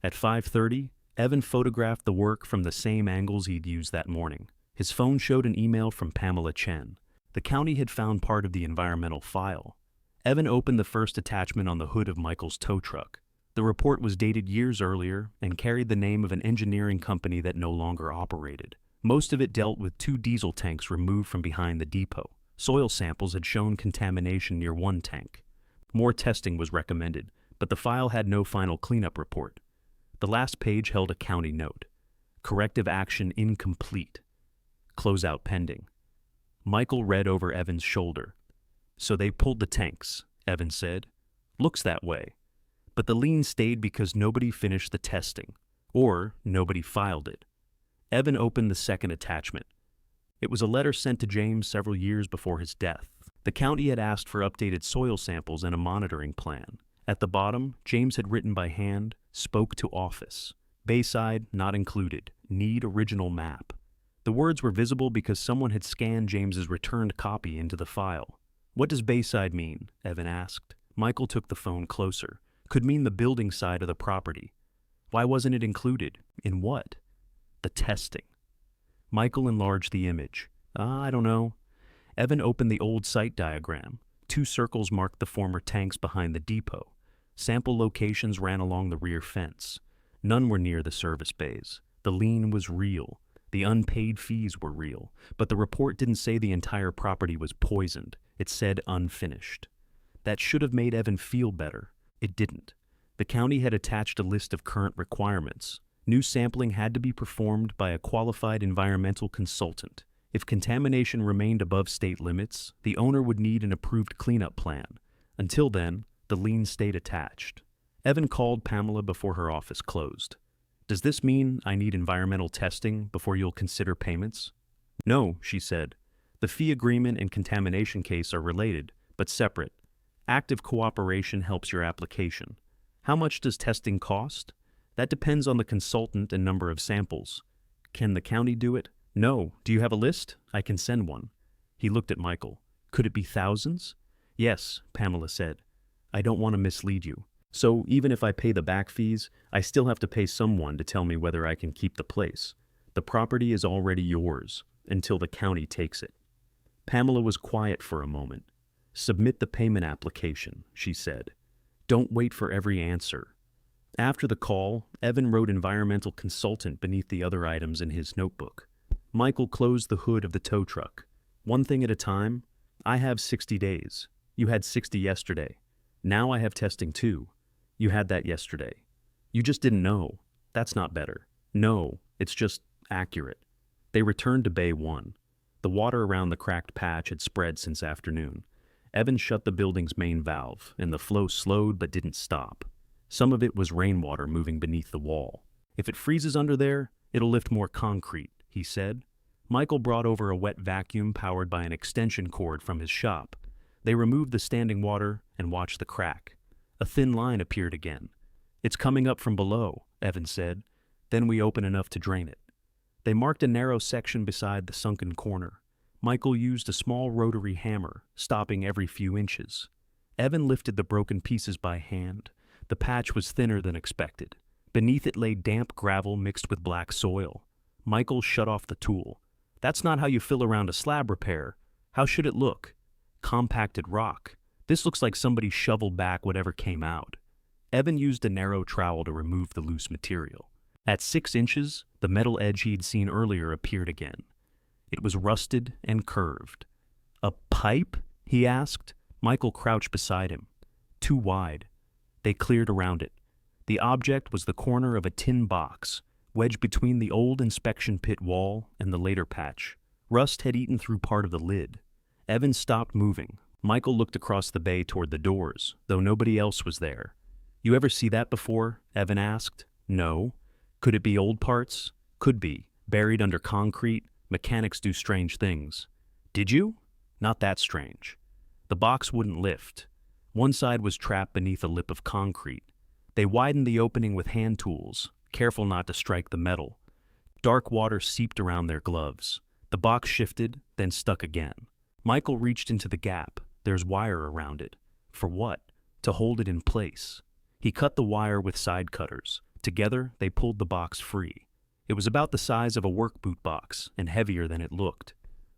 At 5:30, Evan photographed the work from the same angles he'd used that morning. His phone showed an email from Pamela Chen. The county had found part of the environmental file. Evan opened the first attachment on the hood of Michael's tow truck. The report was dated years earlier and carried the name of an engineering company that no longer operated. Most of it dealt with 2 diesel tanks removed from behind the depot. Soil samples had shown contamination near 1 tank. More testing was recommended, but the file had no final cleanup report. The last page held a county note. Corrective action incomplete. Closeout pending. Michael read over Evan's shoulder. So they pulled the tanks, Evan said. Looks that way. But the lien stayed because nobody finished the testing, or nobody filed it. Evan opened the second attachment. It was a letter sent to James several years before his death. The county had asked for updated soil samples and a monitoring plan. At the bottom, James had written by hand, spoke to office. Bayside not included. Need original map. The words were visible because someone had scanned James's returned copy into the file. What does Bayside mean? Evan asked. Michael took the phone closer. Could mean the building side of the property. Why wasn't it included? In what? The testing. Michael enlarged the image. I don't know. Evan opened the old site diagram. 2 circles marked the former tanks behind the depot. Sample locations ran along the rear fence. None were near the service bays. The lien was real. The unpaid fees were real. But the report didn't say the entire property was poisoned. It said unfinished. That should have made Evan feel better. It didn't. The county had attached a list of current requirements. New sampling had to be performed by a qualified environmental consultant. If contamination remained above state limits, the owner would need an approved cleanup plan. Until then, the lien stayed attached. Evan called Pamela before her office closed. Does this mean I need environmental testing before you'll consider payments? No, she said. The fee agreement and contamination case are related, but separate. Active cooperation helps your application. How much does testing cost? That depends on the consultant and number of samples. Can the county do it? No. Do you have a list? I can send one. He looked at Michael. Could it be thousands? Yes, Pamela said. I don't want to mislead you. So even if I pay the back fees, I still have to pay someone to tell me whether I can keep the place. The property is already yours, until the county takes it. Pamela was quiet for a moment. Submit the payment application, she said. Don't wait for every answer. After the call, Evan wrote environmental consultant beneath the other items in his notebook. Michael closed the hood of the tow truck. One thing at a time. I have 60 days. You had 60 yesterday. Now I have testing too. You had that yesterday. You just didn't know. That's not better. No, it's just accurate. They returned to Bay 1. The water around the cracked patch had spread since afternoon. Evan shut the building's main valve, and the flow slowed but didn't stop. Some of it was rainwater moving beneath the wall. If it freezes under there, it'll lift more concrete, he said. Michael brought over a wet vacuum powered by an extension cord from his shop. They removed the standing water and watched the crack. A thin line appeared again. It's coming up from below, Evan said. Then we open enough to drain it. They marked a narrow section beside the sunken corner. Michael used a small rotary hammer, stopping every few inches. Evan lifted the broken pieces by hand. The patch was thinner than expected. Beneath it lay damp gravel mixed with black soil. Michael shut off the tool. That's not how you fill around a slab repair. How should it look? Compacted rock. This looks like somebody shoveled back whatever came out. Evan used a narrow trowel to remove the loose material. At 6 inches, the metal edge he'd seen earlier appeared again. It was rusted and curved. A pipe? He asked. Michael crouched beside him. Too wide. They cleared around it. The object was the corner of a tin box, wedged between the old inspection pit wall and the later patch. Rust had eaten through part of the lid. Evan stopped moving. Michael looked across the bay toward the doors, though nobody else was there. You ever see that before? Evan asked. No. Could it be old parts? Could be. Buried under concrete, mechanics do strange things. Did you? Not that strange. The box wouldn't lift. One side was trapped beneath a lip of concrete. They widened the opening with hand tools, careful not to strike the metal. Dark water seeped around their gloves. The box shifted, then stuck again. Michael reached into the gap. There's wire around it. For what? To hold it in place. He cut the wire with side cutters. Together, they pulled the box free. It was about the size of a work boot box and heavier than it looked.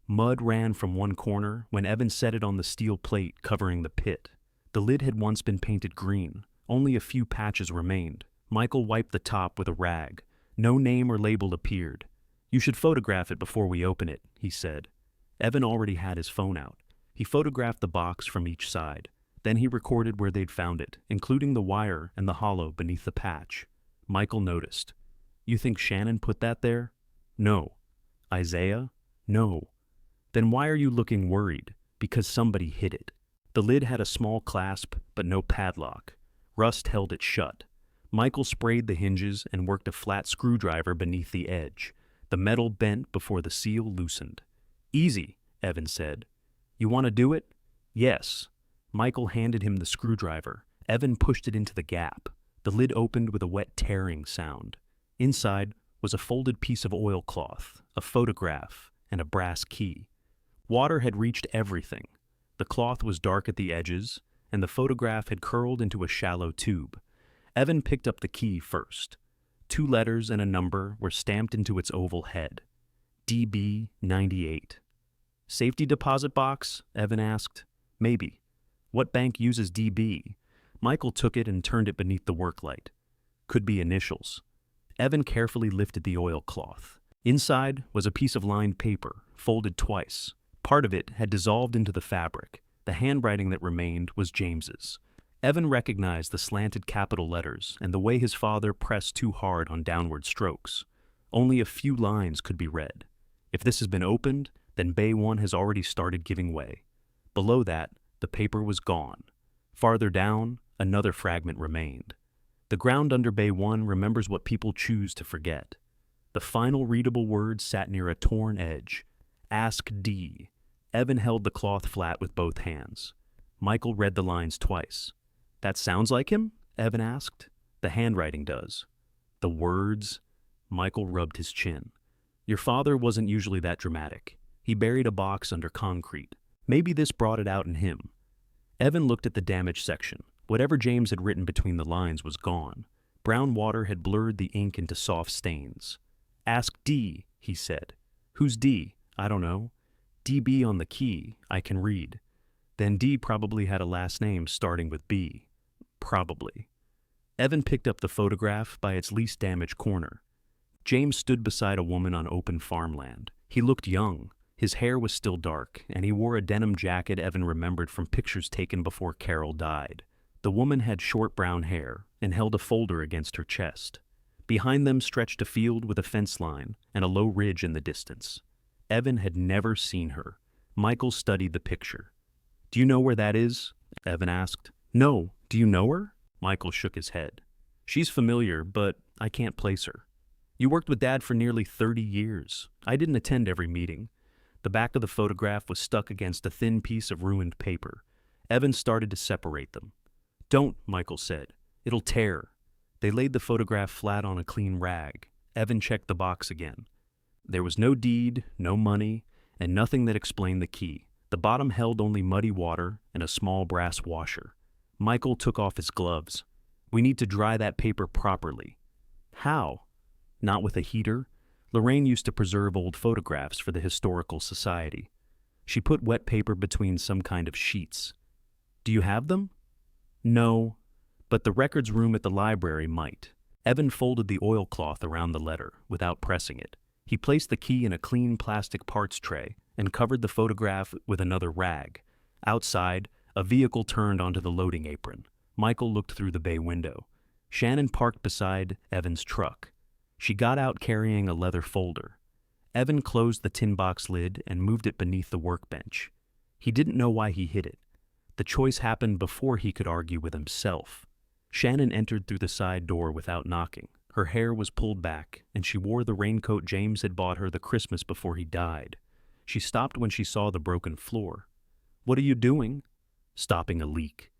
Mud ran from one corner when Evan set it on the steel plate covering the pit. The lid had once been painted green. Only a few patches remained. Michael wiped the top with a rag. No name or label appeared. You should photograph it before we open it, he said. Evan already had his phone out. He photographed the box from each side. Then he recorded where they'd found it, including the wire and the hollow beneath the patch. Michael noticed. You think Shannon put that there? No. Isaiah? No. Then why are you looking worried? Because somebody hid it. The lid had a small clasp, but no padlock. Rust held it shut. Michael sprayed the hinges and worked a flat screwdriver beneath the edge. The metal bent before the seal loosened. Easy, Evan said. You want to do it? Yes. Michael handed him the screwdriver. Evan pushed it into the gap. The lid opened with a wet tearing sound. Inside was a folded piece of oilcloth, a photograph, and a brass key. Water had reached everything. The cloth was dark at the edges, and the photograph had curled into a shallow tube. Evan picked up the key first. 2 letters and a number were stamped into its oval head. DB98. Safety deposit box? Evan asked. Maybe. What bank uses DB? Michael took it and turned it beneath the work light. Could be initials. Evan carefully lifted the oilcloth. Inside was a piece of lined paper, folded twice. Part of it had dissolved into the fabric. The handwriting that remained was James's. Evan recognized the slanted capital letters and the way his father pressed too hard on downward strokes. Only a few lines could be read. If this has been opened, then Bay 1 has already started giving way. Below that, the paper was gone. Farther down, another fragment remained. The ground under Bay 1 remembers what people choose to forget. The final readable word sat near a torn edge. Ask D. Evan held the cloth flat with both hands. Michael read the lines twice. That sounds like him? Evan asked. The handwriting does. The words? Michael rubbed his chin. Your father wasn't usually that dramatic. He buried a box under concrete. Maybe this brought it out in him. Evan looked at the damaged section. Whatever James had written between the lines was gone. Brown water had blurred the ink into soft stains. Ask D, he said. Who's D? I don't know. DB on the key, I can read. Then D probably had a last name starting with B. Probably. Evan picked up the photograph by its least damaged corner. James stood beside a woman on open farmland. He looked young. His hair was still dark, and he wore a denim jacket Evan remembered from pictures taken before Carol died. The woman had short brown hair and held a folder against her chest. Behind them stretched a field with a fence line and a low ridge in the distance. Evan had never seen her. Michael studied the picture. Do you know where that is? Evan asked. No. Do you know her? Michael shook his head. She's familiar, but I can't place her. You worked with Dad for nearly 30 years. I didn't attend every meeting. The back of the photograph was stuck against a thin piece of ruined paper. Evan started to separate them. Don't, Michael said. It'll tear. They laid the photograph flat on a clean rag. Evan checked the box again. There was no deed, no money, and nothing that explained the key. The bottom held only muddy water and a small brass washer. Michael took off his gloves. "We need to dry that paper properly." "How?" "Not with a heater." Lorraine used to preserve old photographs for the Historical Society. She put wet paper between some kind of sheets. "Do you have them?" "No, but the records room at the library might." Evan folded the oilcloth around the letter without pressing it. He placed the key in a clean plastic parts tray and covered the photograph with another rag. Outside, a vehicle turned onto the loading apron. Michael looked through the bay window. Shannon parked beside Evan's truck. She got out carrying a leather folder. Evan closed the tin box lid and moved it beneath the workbench. He didn't know why he hid it. The choice happened before he could argue with himself. Shannon entered through the side door without knocking. Her hair was pulled back, and she wore the raincoat James had bought her the Christmas before he died. She stopped when she saw the broken floor. "What are you doing?" "Stopping a leak."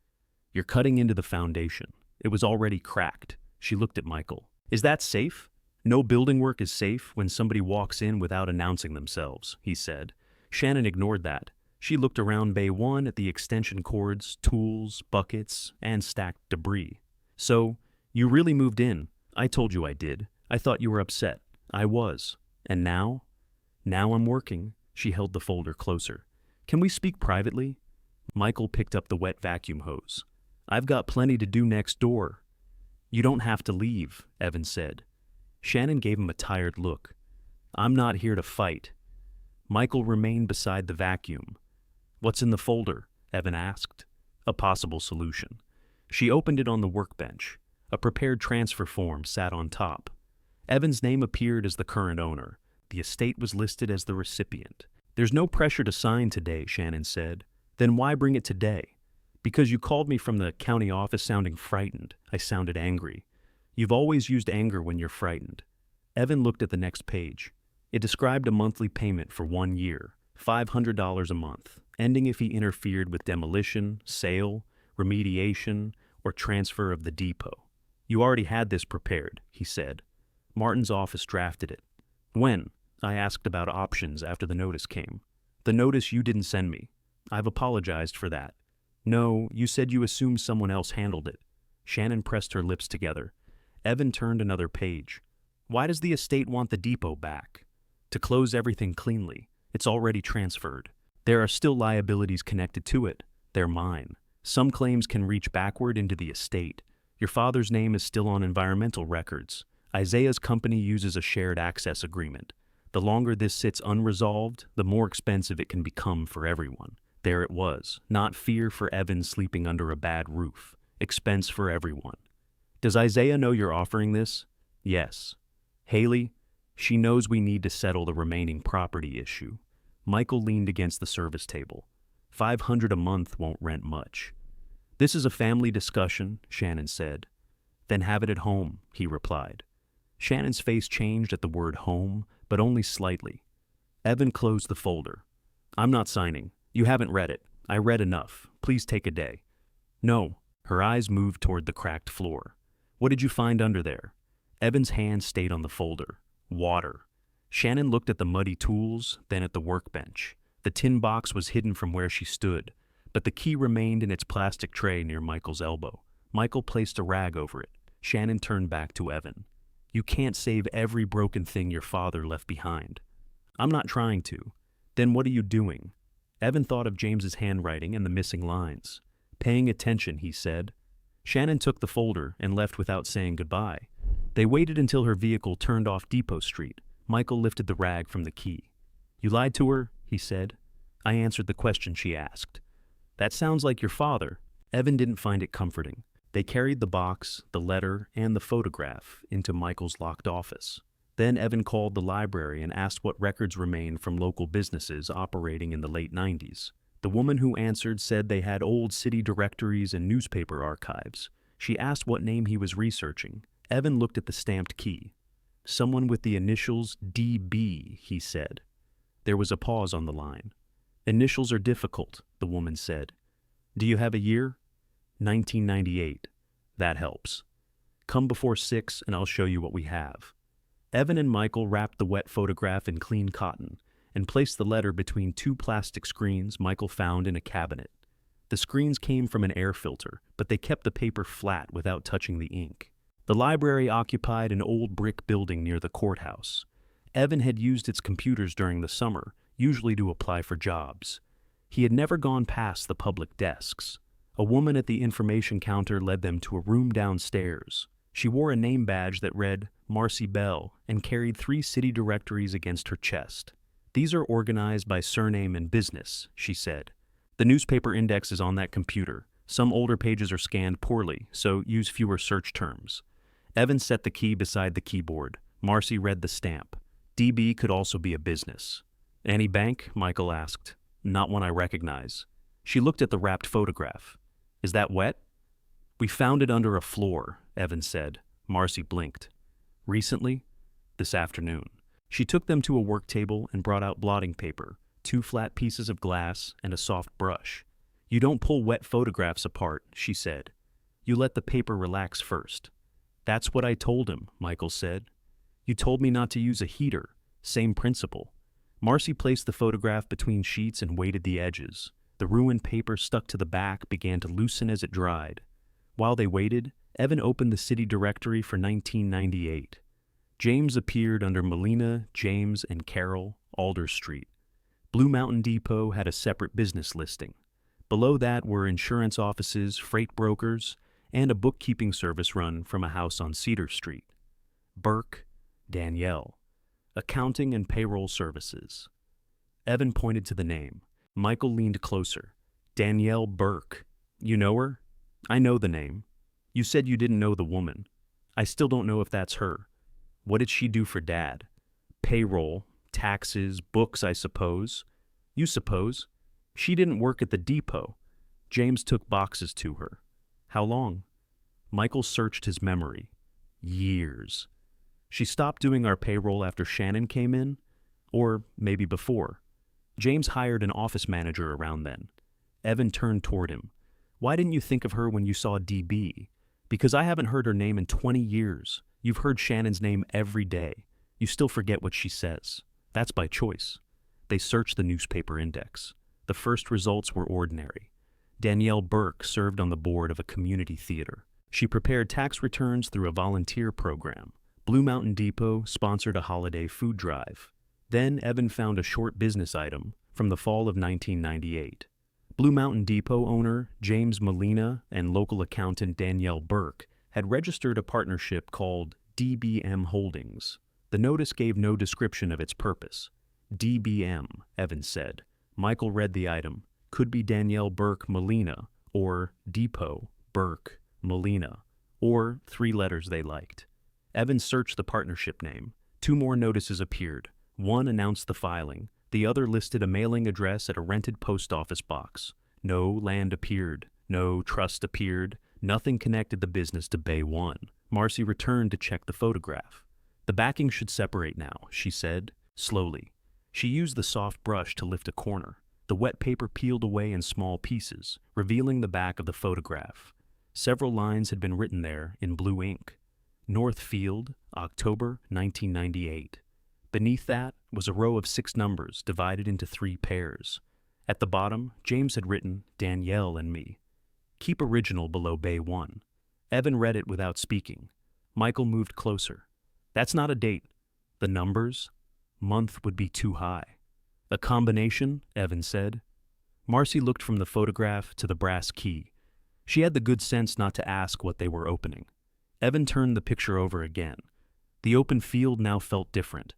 "You're cutting into the foundation." It was already cracked. She looked at Michael. "Is that safe?" "No building work is safe when somebody walks in without announcing themselves," he said. Shannon ignored that. She looked around Bay 1 at the extension cords, tools, buckets, and stacked debris. "So, you really moved in?" "I told you I did. I thought you were upset." "I was. And now?" "Now I'm working." She held the folder closer. "Can we speak privately?" Michael picked up the wet vacuum hose. "I've got plenty to do next door." "You don't have to leave," Evan said. Shannon gave him a tired look. "I'm not here to fight." Michael remained beside the vacuum. "What's in the folder?" Evan asked. "A possible solution." She opened it on the workbench. A prepared transfer form sat on top. Evan's name appeared as the current owner. The estate was listed as the recipient. "There's no pressure to sign today," Shannon said. "Then why bring it today?" "Because you called me from the county office sounding frightened." I sounded angry. "You've always used anger when you're frightened." Evan looked at the next page. It described a monthly payment for 1 year, $500 a month, ending if he interfered with demolition, sale, remediation, or transfer of the depot. "You already had this prepared," he said. "Martin's office drafted it." "When?" I asked about options after the notice came. "The notice you didn't send me." "I've apologized for that." "No, you said you assumed someone else handled it." Shannon pressed her lips together. Evan turned another page. "Why does the estate want the depot back?" "To close everything cleanly. It's already transferred. There are still liabilities connected to it. They're mine. Some claims can reach backward into the estate. Your father's name is still on environmental records. Isaiah's company uses a shared access agreement. The longer this sits unresolved, the more expensive it can become for everyone." There it was, not fear for Evan sleeping under a bad roof. Expense for everyone. "Does Isaiah know you're offering this?" "Yes." "Haley?" "She knows we need to settle the remaining property issue." Michael leaned against the service table. $500 a month won't rent much." "This is a family discussion," Shannon said. "Then have it at home," he replied. Shannon's face changed at the word home, but only slightly. Evan closed the folder. "I'm not signing. You haven't read it. I read enough. Please take a day." "No." Her eyes moved toward the cracked floor. "What did you find under there?" Evan's hand stayed on the folder. "Water." Shannon looked at the muddy tools, then at the workbench. The tin box was hidden from where she stood, but the key remained in its plastic tray near Michael's elbow. Michael placed a rag over it. Shannon turned back to Evan. "You can't save every broken thing your father left behind." "I'm not trying to." "Then what are you doing?" Evan thought of James's handwriting and the missing lines. "Paying attention," he said. Shannon took the folder and left without saying goodbye. They waited until her vehicle turned off Depot Street. Michael lifted the rag from the key. "You lied to her?" he said. "I answered the question she asked." "That sounds like your father." Evan didn't find it comforting. They carried the box, the letter, and the photograph into Michael's locked office. Then Evan called the library and asked what records remained from local businesses operating in the late 90s. The woman who answered said they had old city directories and newspaper archives. She asked what name he was researching. Evan looked at the stamped key. "Someone with the initials DB," he said. There was a pause on the line. "Initials are difficult," the woman said. "Do you have a year?" 1998. "That helps. Come before 6 and I'll show you what we have." Evan and Michael wrapped the wet photograph in clean cotton and placed the letter between two plastic screens Michael found in a cabinet. The screens came from an air filter, but they kept the paper flat without touching the ink. The library occupied an old brick building near the courthouse. Evan had used its computers during the summer, usually to apply for jobs. He had never gone past the public desks. A woman at the information counter led them to a room downstairs. She wore a name badge that read Marcy Bell and carried 3 city directories against her chest. "These are organized by surname and business," she said. "The newspaper index is on that computer. Some older pages are scanned poorly, so use fewer search terms." Evan set the key beside the keyboard. Marcy read the stamp. DB could also be a business. "Any bank?" Michael asked. "Not one I recognize." She looked at the wrapped photograph. "Is that wet?" "We found it under a floor," Evan said. Marcy blinked. "Recently?" "This afternoon." She took them to a work table and brought out blotting paper, 2 flat pieces of glass, and a soft brush. "You don't pull wet photographs apart," she said. "You let the paper relax first." "That's what I told him," Michael said. "You told me not to use a heater. Same principle." Marcy placed the photograph between sheets and weighted the edges. The ruined paper stuck to the back began to loosen as it dried. While they waited, Evan opened the city directory for 1998. James appeared under Molina, James, and Carroll, Alder Street. Blue Mountain Depot had a separate business listing. Below that were insurance offices, freight brokers, and a bookkeeping service run from a house on Cedar Street. Burke, Danielle. Accounting and payroll services. Evan pointed to the name. Michael leaned closer. "Danielle Burke. You know her?" "I know the name. You said you didn't know the woman. I still don't know if that's her. What did she do for Dad?" "Payroll, taxes, books, I suppose." "You suppose? She didn't work at the depot. James took boxes to her." "How long?" Michael searched his memory. "Years. She stopped doing our payroll after Shannon came in? Or maybe before. James hired an office manager around then." Evan turned toward him. "Why didn't you think of her when you saw DB?" "Because I haven't heard her name in 20 years. You've heard Shannon's name every day. You still forget what she says. That's by choice." They searched the newspaper index. The first results were ordinary. Danielle Burke served on the board of a community theater. She prepared tax returns through a volunteer program. Blue Mountain Depot sponsored a holiday food drive. Then Evan found a short business item from the fall of 1998. Blue Mountain Depot owner James Molina and local accountant Danielle Burke had registered a partnership called DBM Holdings. The notice gave no description of its purpose. "DBM," Evan said. Michael read the item. Could be Danielle Burke Molina, or Depot Burke Molina, or 3 letters they liked. Evan searched the partnership name. 2 more notices appeared. One announced the filing. The other listed a mailing address at a rented post office box. No land appeared. No trust appeared. Nothing connected the business to Bay One. Marcy returned to check the photograph. "The backing should separate now," she said, slowly. She used the soft brush to lift a corner. The wet paper peeled away in small pieces, revealing the back of the photograph. Several lines had been written there in blue ink. Northfield, October 1998. Beneath that was a row of 6 numbers divided into 3 pairs. At the bottom, James had written Danielle and me. "Keep original below Bay One." Evan read it without speaking. Michael moved closer. "That's not a date. The numbers? Month would be too high." "A combination?" Evan said. Marcy looked from the photograph to the brass key. She had the good sense not to ask what they were opening. Evan turned the picture over again. The open field now felt different.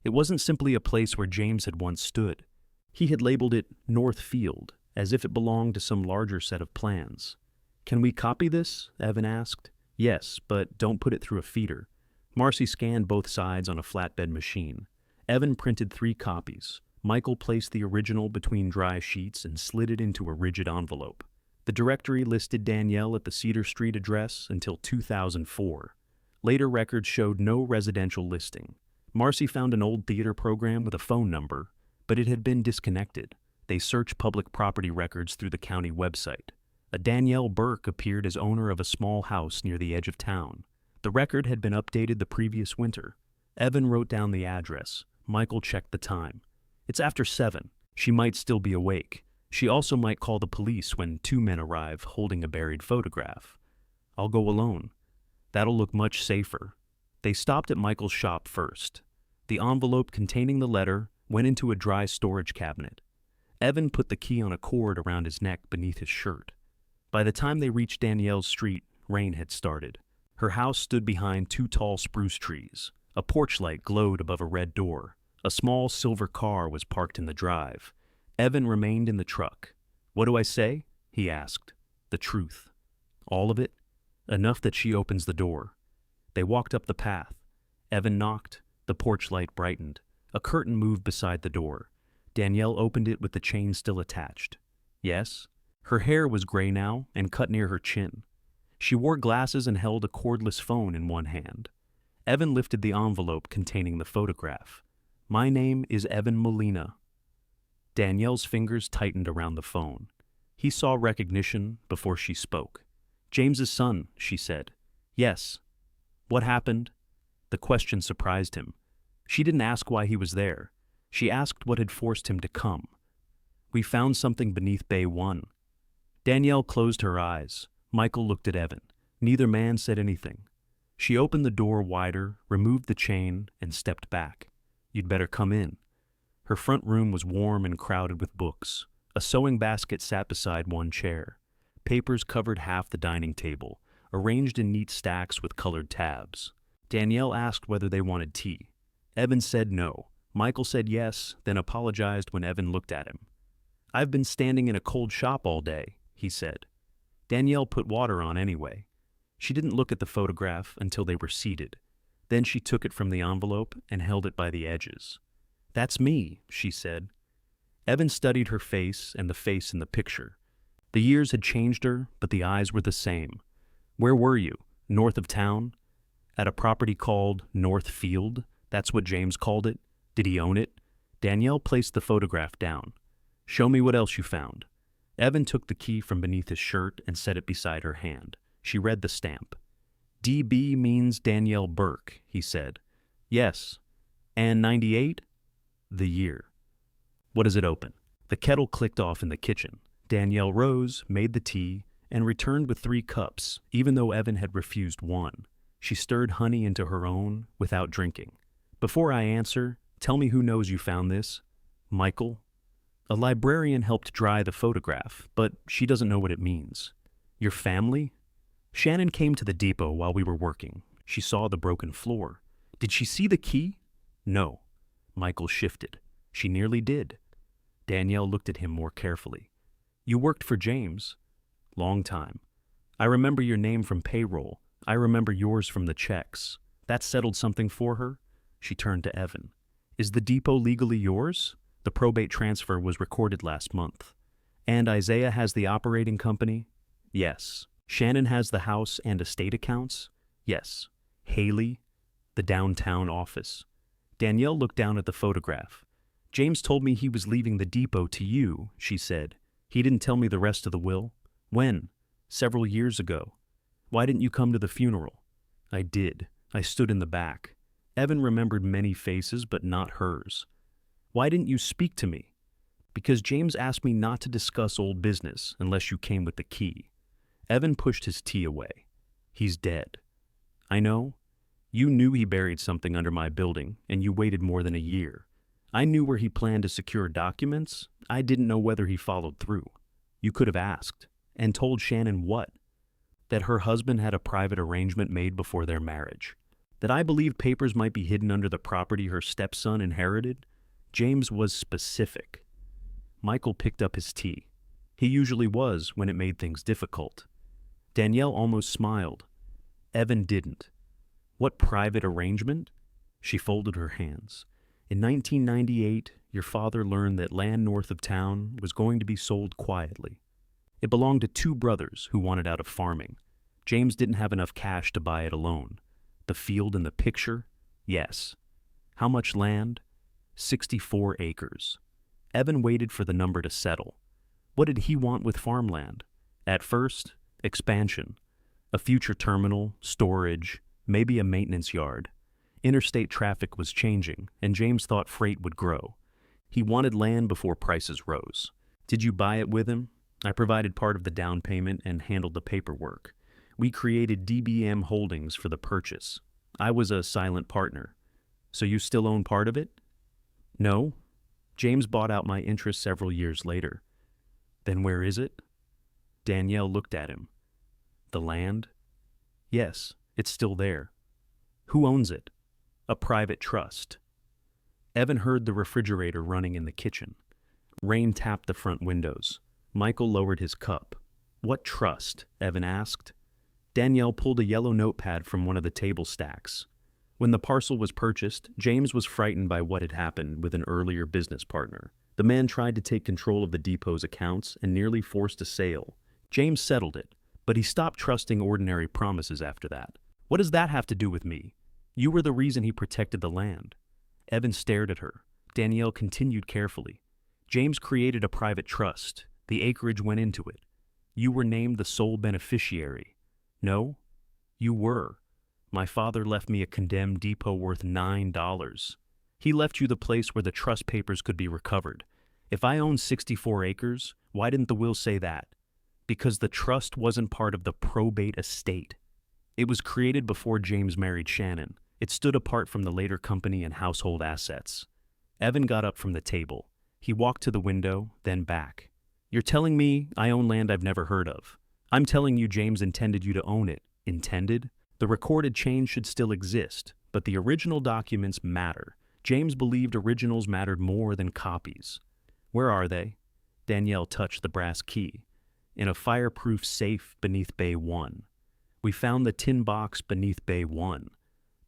It wasn't simply a place where James had once stood. He had labeled it North Field, as if it belonged to some larger set of plans. "Can we copy this?" Evan asked. "Yes, but don't put it through a feeder." Marcy scanned both sides on a flatbed machine. Evan printed 3 copies. Michael placed the original between dry sheets and slid it into a rigid envelope. The directory listed Danielle at the Cedar Street address until 2004. Later records showed no residential listing. Marcy found an old theater program with a phone number, but it had been disconnected. They searched public property records through the county website. A Danielle Burke appeared as owner of a small house near the edge of town. The record had been updated the previous winter. Evan wrote down the address. Michael checked the time. It's after 7. She might still be awake. She also might call the police when 2 men arrive holding a buried photograph. I'll go alone. That'll look much safer. They stopped at Michael's shop first. The envelope containing the letter went into a dry storage cabinet. Evan put the key on a cord around his neck beneath his shirt. By the time they reached Danielle's street, rain had started. Her house stood behind 2 tall spruce trees. A porch light glowed above a red door. A small silver car was parked in the drive. Evan remained in the truck. "What do I say?" he asked. "The truth." "All of it?" "Enough that she opens the door." They walked up the path. Evan knocked. The porch light brightened. A curtain moved beside the door. Danielle opened it with the chain still attached. "Yes?" Her hair was gray now and cut near her chin. She wore glasses and held a cordless phone in one hand. Evan lifted the envelope containing the photograph. "My name is Evan Molina." Danielle's fingers tightened around the phone. He saw recognition before she spoke. "James's son," she said. "Yes." "What happened?" The question surprised him. She didn't ask why he was there. She asked what had forced him to come. "We found something beneath Bay 1. Danielle closed her eyes. Michael looked at Evan. Neither man said anything. She opened the door wider, removed the chain, and stepped back. "You'd better come in." Her front room was warm and crowded with books. A sewing basket sat beside one chair. Papers covered half the dining table, arranged in neat stacks with colored tabs. Danielle asked whether they wanted tea. Evan said no. Michael said yes, then apologized when Evan looked at him. "I've been standing in a cold shop all day," he said. Danielle put water on anyway. She didn't look at the photograph until they were seated. Then she took it from the envelope and held it by the edges. "That's me," she said. Evan studied her face and the face in the picture. The years had changed her, but the eyes were the same. "Where were you? North of town?" "At a property called North Field. That's what James called it. Did he own it?" Danielle placed the photograph down. "Show me what else you found." Evan took the key from beneath his shirt and set it beside her hand. She read the stamp. "DB means Danielle Burke," he said. "Yes." "And 98? The year." "What does it open?" The kettle clicked off in the kitchen. Danielle rose, made the tea, and returned with 3 cups, even though Evan had refused 1. She stirred honey into her own without drinking. "Before I answer, tell me who knows you found this." "Michael." "A librarian helped dry the photograph, but she doesn't know what it means." "Your family?" "Shannon came to the depot while we were working. She saw the broken floor." "Did she see the key?" "No." Michael shifted. "She nearly did." Danielle looked at him more carefully. "You worked for James?" "Long time." "I remember your name from payroll. I remember yours from the checks. That settled something for her?" She turned to Evan. "Is the depot legally yours? The probate transfer was recorded last month." "And Isaiah has the operating company?" "Yes." "Shannon has the house and estate accounts?" "Yes." "Haley?" "The downtown office." Danielle looked down at the photograph. "James told me he was leaving the depot to you," she said. "He didn't tell me the rest of the will." "When?" "Several years ago." "Why didn't you come to the funeral?" "I did. I stood in the back." Evan remembered many faces, but not hers. "Why didn't you speak to me?" "Because James asked me not to discuss old business unless you came with the key." Evan pushed his tea away. "He's dead." "I know. You knew he buried something under my building, and you waited more than a year. I knew where he planned to secure documents. I didn't know whether he followed through. You could have asked. And told Shannon what? That her husband had a private arrangement made before their marriage. That I believed papers might be hidden under the property her stepson inherited. James was specific." Michael picked up his tea. He usually was when it made things difficult. Danielle almost smiled. Evan didn't. "What private arrangement?" She folded her hands. "In 1998, your father learned that land north of town was going to be sold quietly. It belonged to 2 brothers who wanted out of farming. James didn't have enough cash to buy it alone. The field in the picture? Yes. How much land? 64 acres. Evan waited for the number to settle. What did he want with farmland? At first, expansion. A future terminal, storage, maybe a maintenance yard. Interstate traffic was changing, and James thought freight would grow. He wanted land before prices rose. Did you buy it with him? I provided part of the down payment and handled the paperwork. We created DBM Holdings for the purchase. I was a silent partner. So you still own part of it? No. James bought out my interest several years later. Then where is it? Danielle looked at him. The land? Yes, it's still there. Who owns it? A private trust. Evan heard the refrigerator running in the kitchen. Rain tapped the front windows. Michael lowered his cup. What trust? Evan asked. Danielle pulled a yellow notepad from one of the table stacks. When the parcel was purchased, James was frightened by what had happened with an earlier business partner. The man tried to take control of the depot's accounts and nearly forced a sale. James settled it, but he stopped trusting ordinary promises after that. What does that have to do with me? You were the reason he protected the land. Evan stared at her. Danielle continued carefully. James created a private trust. The acreage went into it. You were named the sole beneficiary. No, you were. My father left me a condemned depot worth $9. He left you the place where the trust papers could be recovered. If I owned 64 acres, why didn't the will say that? Because the trust wasn't part of the probate estate. It was created before James married Shannon. It stood apart from the later company and household assets. Evan got up from the table. He walked to the window, then back. You're telling me I own land I've never heard of. I'm telling you James intended you to own it. Intended? The recorded chain should still exist, but the original documents matter. James believed originals mattered more than copies. Where are they? Danielle touched the brass key. In a fireproof safe beneath Bay 1. We found the tin box beneath Bay 1.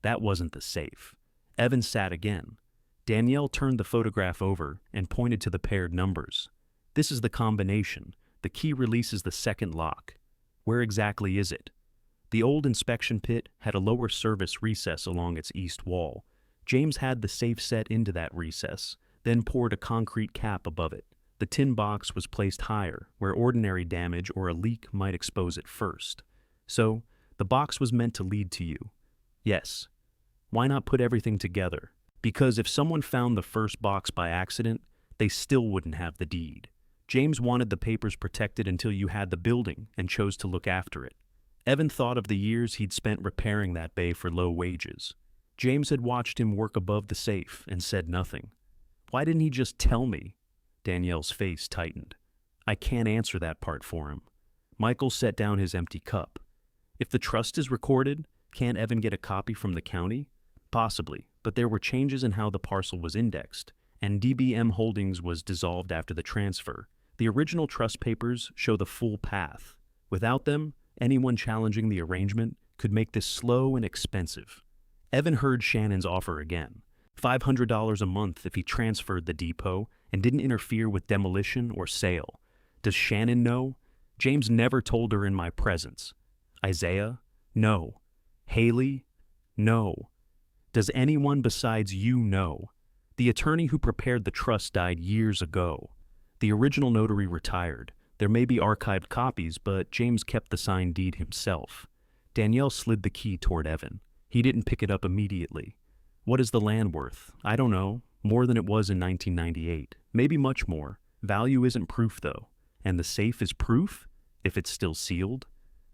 That wasn't the safe. Evan sat again. Danielle turned the photograph over and pointed to the paired numbers. This is the combination. The key releases the second lock. Where exactly is it? The old inspection pit had a lower service recess along its east wall. James had the safe set into that recess, then poured a concrete cap above it. The tin box was placed higher, where ordinary damage or a leak might expose it first. So, the box was meant to lead to you. Yes. Why not put everything together? Because if someone found the first box by accident, they still wouldn't have the deed. James wanted the papers protected until you had the building and chose to look after it. Evan thought of the years he'd spent repairing that bay for low wages. James had watched him work above the safe and said nothing. Why didn't he just tell me? Danielle's face tightened. I can't answer that part for him. Michael set down his empty cup. If the trust is recorded, can't Evan get a copy from the county? Possibly, but there were changes in how the parcel was indexed, and DBM Holdings was dissolved after the transfer. The original trust papers show the full path. Without them, anyone challenging the arrangement could make this slow and expensive. Evan heard Shannon's offer again. $500 a month if he transferred the depot and didn't interfere with demolition or sale. Does Shannon know? James never told her in my presence. Isaiah? No. Haley? No. Does anyone besides you know? The attorney who prepared the trust died years ago. The original notary retired. There may be archived copies, but James kept the signed deed himself. Danielle slid the key toward Evan. He didn't pick it up immediately. What is the land worth? I don't know. More than it was in 1998. Maybe much more. Value isn't proof, though. And the safe is proof? If it's still sealed?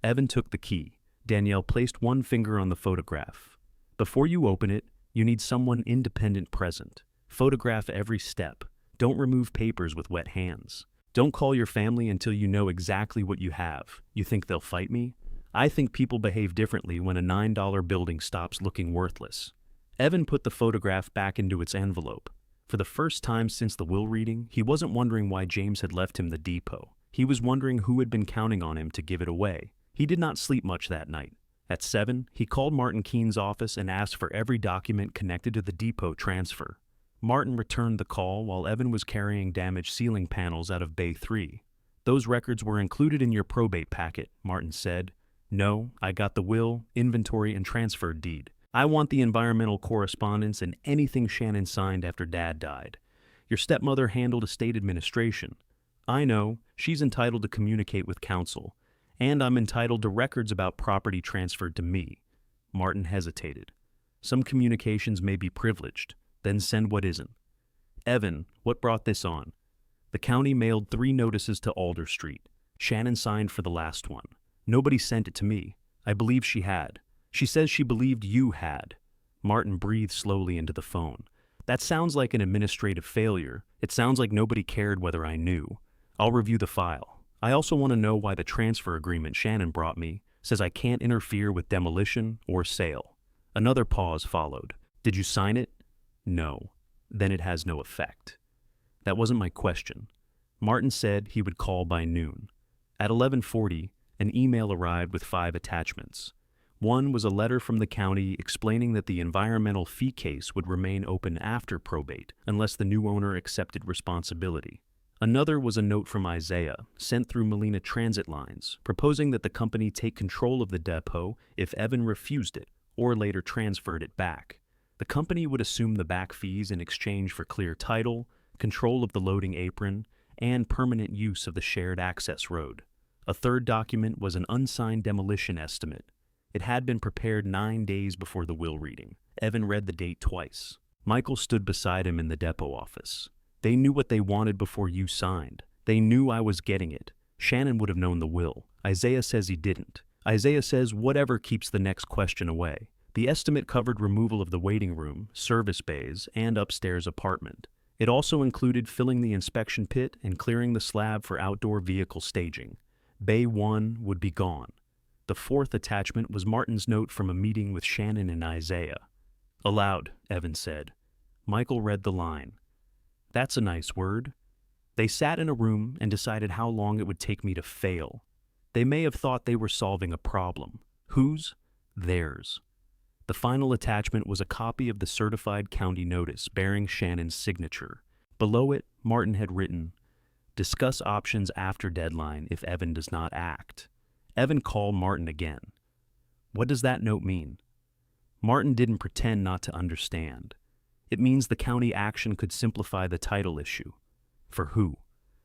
Evan took the key. Danielle placed one finger on the photograph. Before you open it, you need someone independent present. Photograph every step. Don't remove papers with wet hands. Don't call your family until you know exactly what you have. You think they'll fight me? I think people behave differently when a $9 building stops looking worthless. Evan put the photograph back into its envelope. For the first time since the will reading, he wasn't wondering why James had left him the depot. He was wondering who had been counting on him to give it away. He did not sleep much that night. At 7, he called Martin Keene's office and asked for every document connected to the depot transfer. Martin returned the call while Evan was carrying damaged ceiling panels out of Bay 3. Those records were included in your probate packet, Martin said. No, I got the will, inventory, and transfer deed. I want the environmental correspondence and anything Shannon signed after Dad died. Your stepmother handled estate administration. I know, she's entitled to communicate with counsel. And I'm entitled to records about property transferred to me. Martin hesitated. Some communications may be privileged, then send what isn't. Evan, what brought this on? The county mailed 3 notices to Alder Street. Shannon signed for the last one. Nobody sent it to me. I believe she had. She says she believed you had. Martin breathed slowly into the phone. That sounds like an administrative failure. It sounds like nobody cared whether I knew. I'll review the file. I also want to know why the transfer agreement Shannon brought me says I can't interfere with demolition or sale. Another pause followed. Did you sign it? No. Then it has no effect. That wasn't my question. Martin said he would call by noon. At 11:40, an email arrived with 5 attachments. One was a letter from the county explaining that the environmental fee case would remain open after probate unless the new owner accepted responsibility. Another was a note from Isaiah, sent through Molina Transit Lines, proposing that the company take control of the depot if Evan refused it or later transferred it back. The company would assume the back fees in exchange for clear title, control of the loading apron, and permanent use of the shared access road. A third document was an unsigned demolition estimate. It had been prepared 9 days before the will reading. Evan read the date twice. Michael stood beside him in the depot office. They knew what they wanted before you signed. They knew I was getting it. Shannon would have known the will. Isaiah says he didn't. Isaiah says whatever keeps the next question away. The estimate covered removal of the waiting room, service bays, and upstairs apartment. It also included filling the inspection pit and clearing the slab for outdoor vehicle staging. Bay 1 would be gone. The 4th attachment was Martin's note from a meeting with Shannon and Isaiah. Aloud, Evan said. Michael read the line. That's a nice word. They sat in a room and decided how long it would take me to fail. They may have thought they were solving a problem. Whose? Theirs. The final attachment was a copy of the certified county notice bearing Shannon's signature. Below it, Martin had written, "Discuss options after deadline if Evan does not act." Evan called Martin again. What does that note mean? Martin didn't pretend not to understand. It means the county action could simplify the title issue. For who?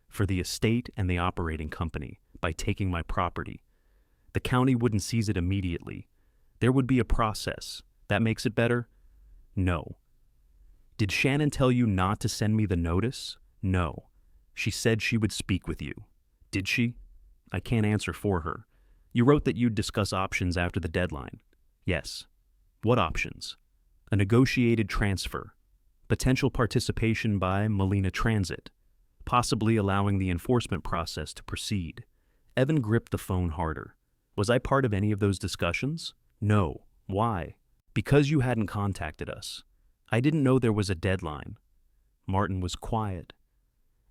For the estate and the operating company, by taking my property. The county wouldn't seize it immediately. There would be a process. That makes it better? No. Did Shannon tell you not to send me the notice? No. She said she would speak with you. Did she? I can't answer for her. You wrote that you'd discuss options after the deadline. Yes. What options? A negotiated transfer. Potential participation by Molina Transit. Possibly allowing the enforcement process to proceed. Evan gripped the phone harder. Was I part of any of those discussions? No. Why? Because you hadn't contacted us. I didn't know there was a deadline. Martin was quiet.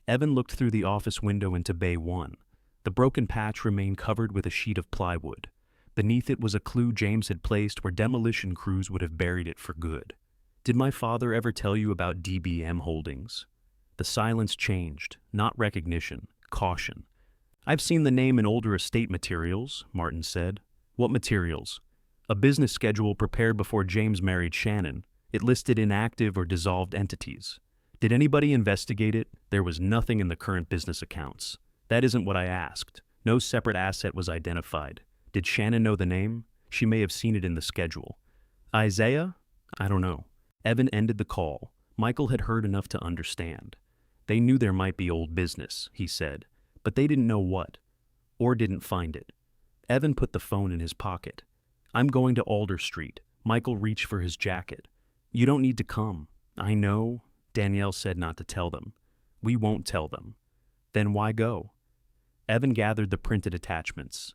Evan looked through the office window into Bay 1. The broken patch remained covered with a sheet of plywood. Beneath it was a clue James had placed where demolition crews would have buried it for good. Did my father ever tell you about DBM Holdings? The silence changed, not recognition, caution. I've seen the name in older estate materials, Martin said. What materials? A business schedule prepared before James married Shannon. It listed inactive or dissolved entities. Did anybody investigate it? There was nothing in the current business accounts. That isn't what I asked. No separate asset was identified. Did Shannon know the name? She may have seen it in the schedule. Isaiah? I don't know. Evan ended the call. Michael had heard enough to understand. They knew there might be old business, he said, but they didn't know what, or didn't find it. Evan put the phone in his pocket. I'm going to Alder Street. Michael reached for his jacket. You don't need to come. I know. Danielle said not to tell them. We won't tell them. Then why go? Evan gathered the printed attachments.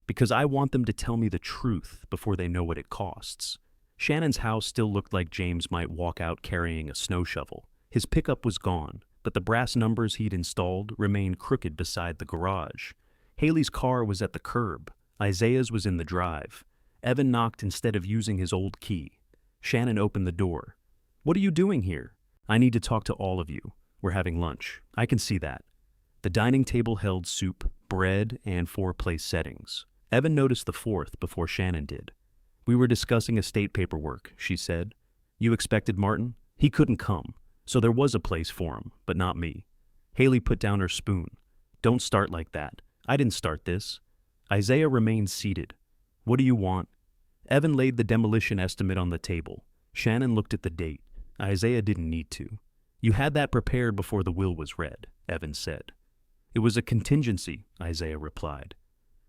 Because I want them to tell me the truth before they know what it costs. Shannon's house still looked like James might walk out carrying a snow shovel. His pickup was gone, but the brass numbers he'd installed remained crooked beside the garage. Haley's car was at the curb. Isaiah's was in the drive. Evan knocked instead of using his old key. Shannon opened the door. What are you doing here? I need to talk to all of you. We're having lunch. I can see that. The dining table held soup, bread, and 4 place settings. Evan noticed the 4th before Shannon did. We were discussing estate paperwork, she said. You expected Martin? He couldn't come, so there was a place for him, but not me. Haley put down her spoon. Don't start like that. I didn't start this. Isaiah remained seated. What do you want? Evan laid the demolition estimate on the table. Shannon looked at the date. Isaiah didn't need to. You had that prepared before the will was read, Evan said. It was a contingency, Isaiah replied.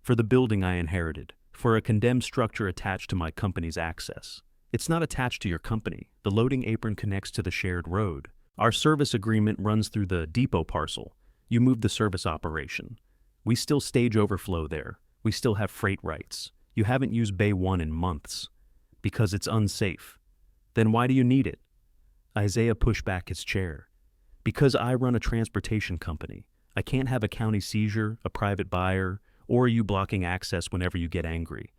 For the building I inherited, for a condemned structure attached to my company's access. It's not attached to your company. The loading apron connects to the shared road. Our service agreement runs through the depot parcel. You moved the service operation. We still stage overflow there. We still have freight rights. You haven't used Bay 1 in months. Because it's unsafe. Then why do you need it? Isaiah pushed back his chair. Because I run a transportation company. I can't have a county seizure, a private buyer, or you blocking access whenever you get angry.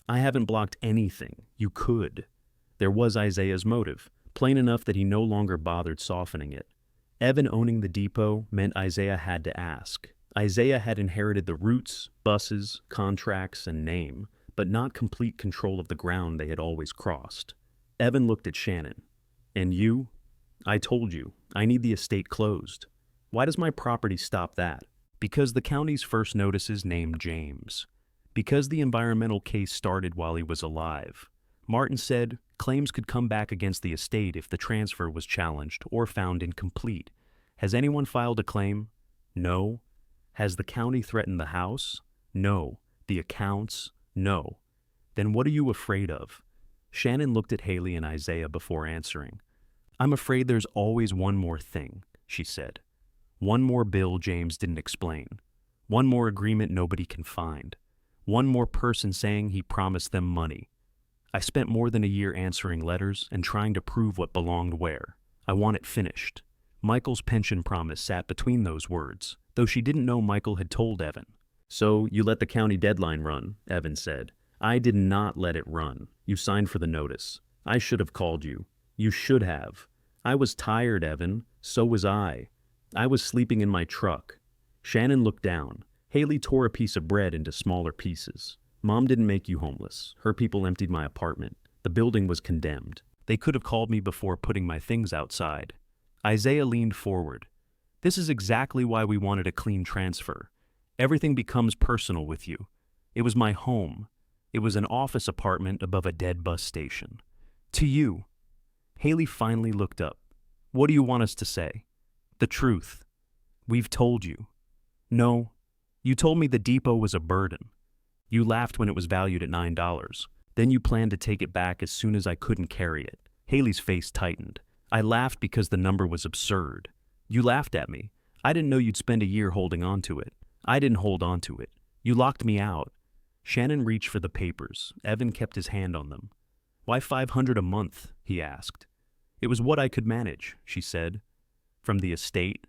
I haven't blocked anything. You could. There was Isaiah's motive, plain enough that he no longer bothered softening it. Evan owning the depot meant Isaiah had to ask. Isaiah had inherited the routes, buses, contracts, and name, but not complete control of the ground they had always crossed. Evan looked at Shannon. And you? I told you, I need the estate closed. Why does my property stop that? Because the county's first notices named James. Because the environmental case started while he was alive. Martin said claims could come back against the estate if the transfer was challenged or found incomplete. Has anyone filed a claim? No. Has the county threatened the house? No. The accounts? No. Then what are you afraid of? Shannon looked at Haley and Isaiah before answering. I'm afraid there's always one more thing, she said. One more bill James didn't explain. One more agreement nobody can find. One more person saying he promised them money. I spent more than a year answering letters and trying to prove what belonged where. I want it finished. Michael's pension promise sat between those words, though she didn't know Michael had told Evan. So you let the county deadline run, Evan said. I did not let it run. You signed for the notice. I should have called you. You should have. I was tired, Evan. So was I. I was sleeping in my truck. Shannon looked down. Haley tore a piece of bread into smaller pieces. Mom didn't make you homeless. Her people emptied my apartment. The building was condemned. They could have called me before putting my things outside. Isaiah leaned forward. This is exactly why we wanted a clean transfer. Everything becomes personal with you. It was my home. It was an office apartment above a dead bus station. To you. Haley finally looked up. What do you want us to say? The truth. We've told you. No. You told me the depot was a burden. You laughed when it was valued at $9. Then you planned to take it back as soon as I couldn't carry it. Haley's face tightened. I laughed because the number was absurd. You laughed at me. I didn't know you'd spend a year holding on to it. I didn't hold on to it. You locked me out. Shannon reached for the papers. Evan kept his hand on them. Why $500 a month? He asked. It was what I could manage, she said. From the estate.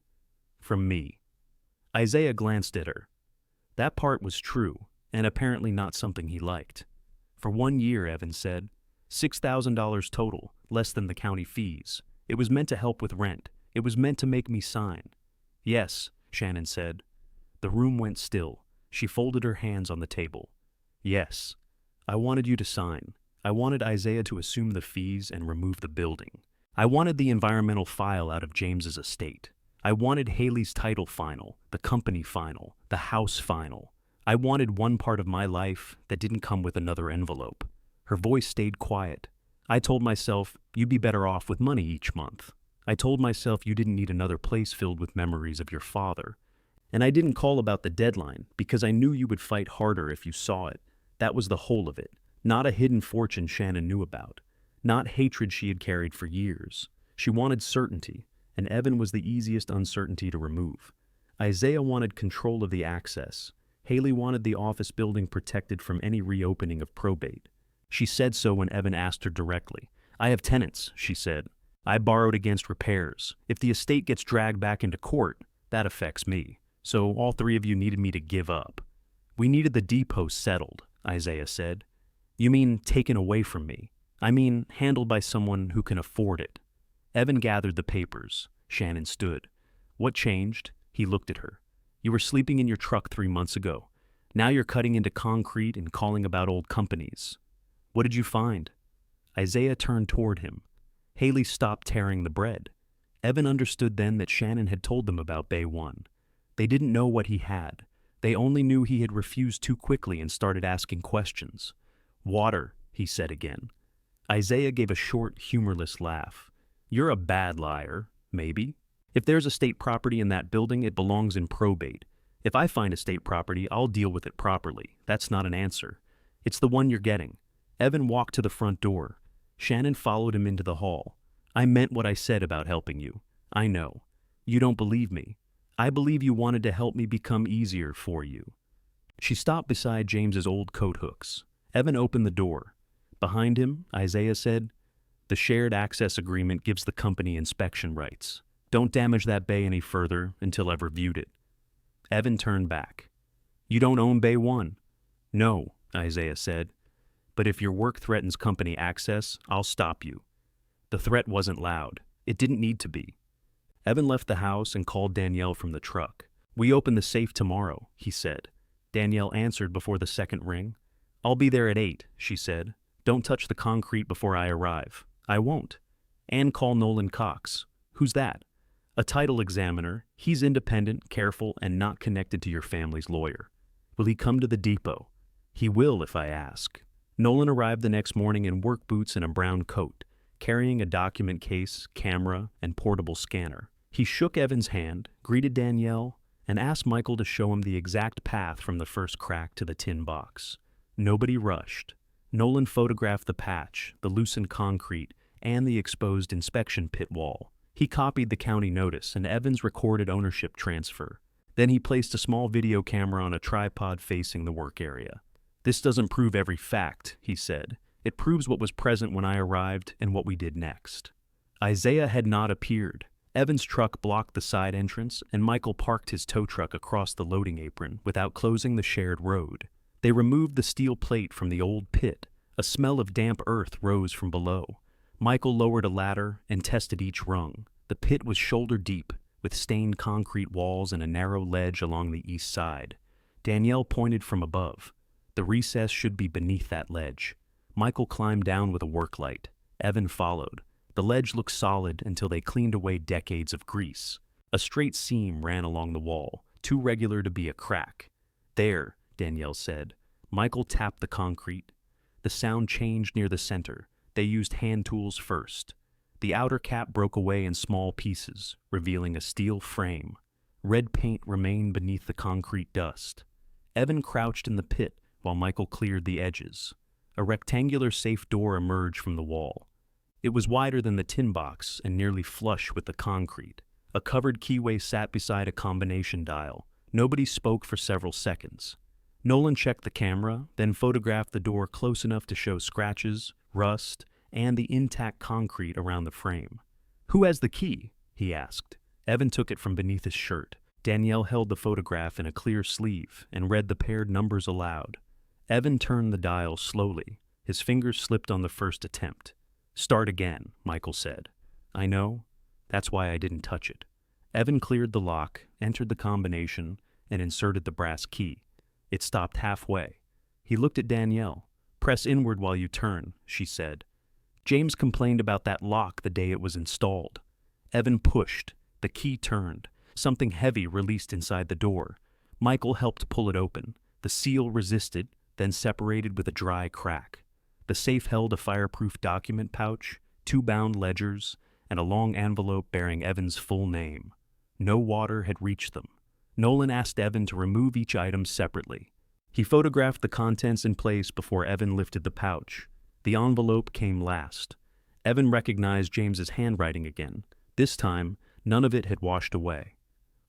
From me. Isaiah glanced at her. That part was true, and apparently not something he liked. For 1 year, Evan said. $6,000 total, less than the county fees. It was meant to help with rent. It was meant to make me sign. Yes, Shannon said. The room went still. She folded her hands on the table. Yes. I wanted you to sign. I wanted Isaiah to assume the fees and remove the building. I wanted the environmental file out of James's estate. I wanted Haley's title final, the company final, the house final. I wanted one part of my life that didn't come with another envelope. Her voice stayed quiet. I told myself, you'd be better off with money each month. I told myself you didn't need another place filled with memories of your father. And I didn't call about the deadline because I knew you would fight harder if you saw it. That was the whole of it. Not a hidden fortune Shannon knew about. Not hatred she had carried for years. She wanted certainty, and Evan was the easiest uncertainty to remove. Isaiah wanted control of the access. Haley wanted the office building protected from any reopening of probate. She said so when Evan asked her directly. I have tenants, she said. I borrowed against repairs. If the estate gets dragged back into court, that affects me. So all three of you needed me to give up. We needed the depot settled, Isaiah said. You mean taken away from me? I mean handled by someone who can afford it. Evan gathered the papers. Shannon stood. What changed? He looked at her. You were sleeping in your truck 3 months ago. Now you're cutting into concrete and calling about old companies. What did you find? Isaiah turned toward him. Haley stopped tearing the bread. Evan understood then that Shannon had told them about Bay 1. They didn't know what he had. They only knew he had refused too quickly and started asking questions. Water, he said again. Isaiah gave a short, humorless laugh. You're a bad liar, maybe. If there's a state property in that building, it belongs in probate. If I find a state property, I'll deal with it properly. That's not an answer. It's the one you're getting. Evan walked to the front door. Shannon followed him into the hall. I meant what I said about helping you. I know. You don't believe me. I believe you wanted to help me become easier for you. She stopped beside James's old coat hooks. Evan opened the door. Behind him, Isaiah said, the shared access agreement gives the company inspection rights. Don't damage that bay any further until I've reviewed it. Evan turned back. You don't own Bay 1. No, Isaiah said. But if your work threatens company access, I'll stop you. The threat wasn't loud. It didn't need to be. Evan left the house and called Danielle from the truck. We open the safe tomorrow, he said. Danielle answered before the second ring. I'll be there at 8, she said. Don't touch the concrete before I arrive. I won't. And call Nolan Cox. Who's that? A title examiner. He's independent, careful, and not connected to your family's lawyer. Will he come to the depot? He will if I ask. Nolan arrived the next morning in work boots and a brown coat, carrying a document case, camera, and portable scanner. He shook Evan's hand, greeted Danielle, and asked Michael to show him the exact path from the first crack to the tin box. Nobody rushed. Nolan photographed the patch, the loosened concrete, and the exposed inspection pit wall. He copied the county notice and Evans recorded ownership transfer. Then he placed a small video camera on a tripod facing the work area. This doesn't prove every fact, he said. It proves what was present when I arrived and what we did next. Isaiah had not appeared. Evan's truck blocked the side entrance, and Michael parked his tow truck across the loading apron without closing the shared road. They removed the steel plate from the old pit. A smell of damp earth rose from below. Michael lowered a ladder and tested each rung. The pit was shoulder deep, with stained concrete walls and a narrow ledge along the east side. Danielle pointed from above. The recess should be beneath that ledge. Michael climbed down with a work light. Evan followed. The ledge looked solid until they cleaned away decades of grease. A straight seam ran along the wall, too regular to be a crack. There, Danielle said. Michael tapped the concrete. The sound changed near the center. They used hand tools first. The outer cap broke away in small pieces, revealing a steel frame. Red paint remained beneath the concrete dust. Evan crouched in the pit while Michael cleared the edges. A rectangular safe door emerged from the wall. It was wider than the tin box and nearly flush with the concrete. A covered keyway sat beside a combination dial. Nobody spoke for several seconds. Nolan checked the camera, then photographed the door close enough to show scratches, rust, and the intact concrete around the frame. Who has the key? He asked. Evan took it from beneath his shirt. Danielle held the photograph in a clear sleeve and read the paired numbers aloud. Evan turned the dial slowly. His fingers slipped on the first attempt. Start again, Michael said. I know. That's why I didn't touch it. Evan cleared the lock, entered the combination, and inserted the brass key. It stopped halfway. He looked at Danielle. Press inward while you turn, she said. James complained about that lock the day it was installed. Evan pushed. The key turned. Something heavy released inside the door. Michael helped pull it open. The seal resisted, then separated with a dry crack. The safe held a fireproof document pouch, 2 bound ledgers, and a long envelope bearing Evan's full name. No water had reached them. Nolan asked Evan to remove each item separately. He photographed the contents in place before Evan lifted the pouch. The envelope came last. Evan recognized James's handwriting again. This time, none of it had washed away.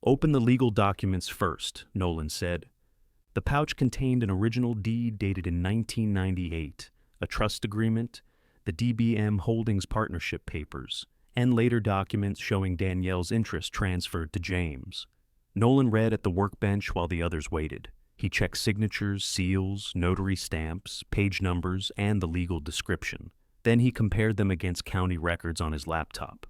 Open the legal documents first, Nolan said. The pouch contained an original deed dated in 1998, a trust agreement, the DBM Holdings partnership papers, and later documents showing Danielle's interest transferred to James. Nolan read at the workbench while the others waited. He checked signatures, seals, notary stamps, page numbers, and the legal description. Then he compared them against county records on his laptop.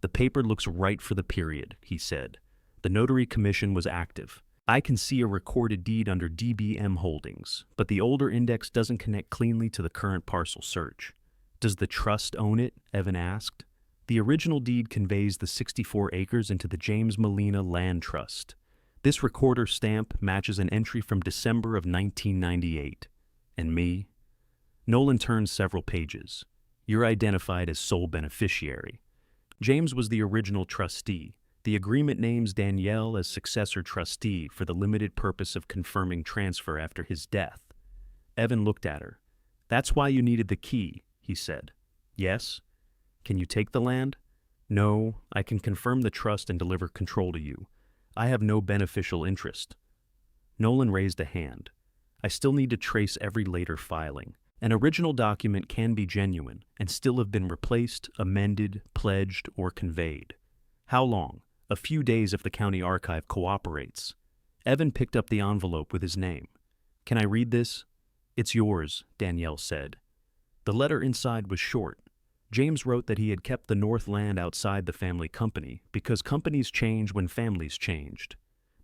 The paper looks right for the period, he said. The notary commission was active. I can see a recorded deed under DBM Holdings, but the older index doesn't connect cleanly to the current parcel search. Does the trust own it? Evan asked. The original deed conveys the 64 acres into the James Molina Land Trust. This recorder stamp matches an entry from December of 1998. And me? Nolan turned several pages. You're identified as sole beneficiary. James was the original trustee. The agreement names Danielle as successor trustee for the limited purpose of confirming transfer after his death. Evan looked at her. That's why you needed the key, he said. Yes? Can you take the land? No, I can confirm the trust and deliver control to you. I have no beneficial interest. Nolan raised a hand. I still need to trace every later filing. An original document can be genuine and still have been replaced, amended, pledged, or conveyed. How long? A few days if the county archive cooperates. Evan picked up the envelope with his name. Can I read this? It's yours, Danielle said. The letter inside was short. James wrote that he had kept the North land outside the family company because companies change when families changed.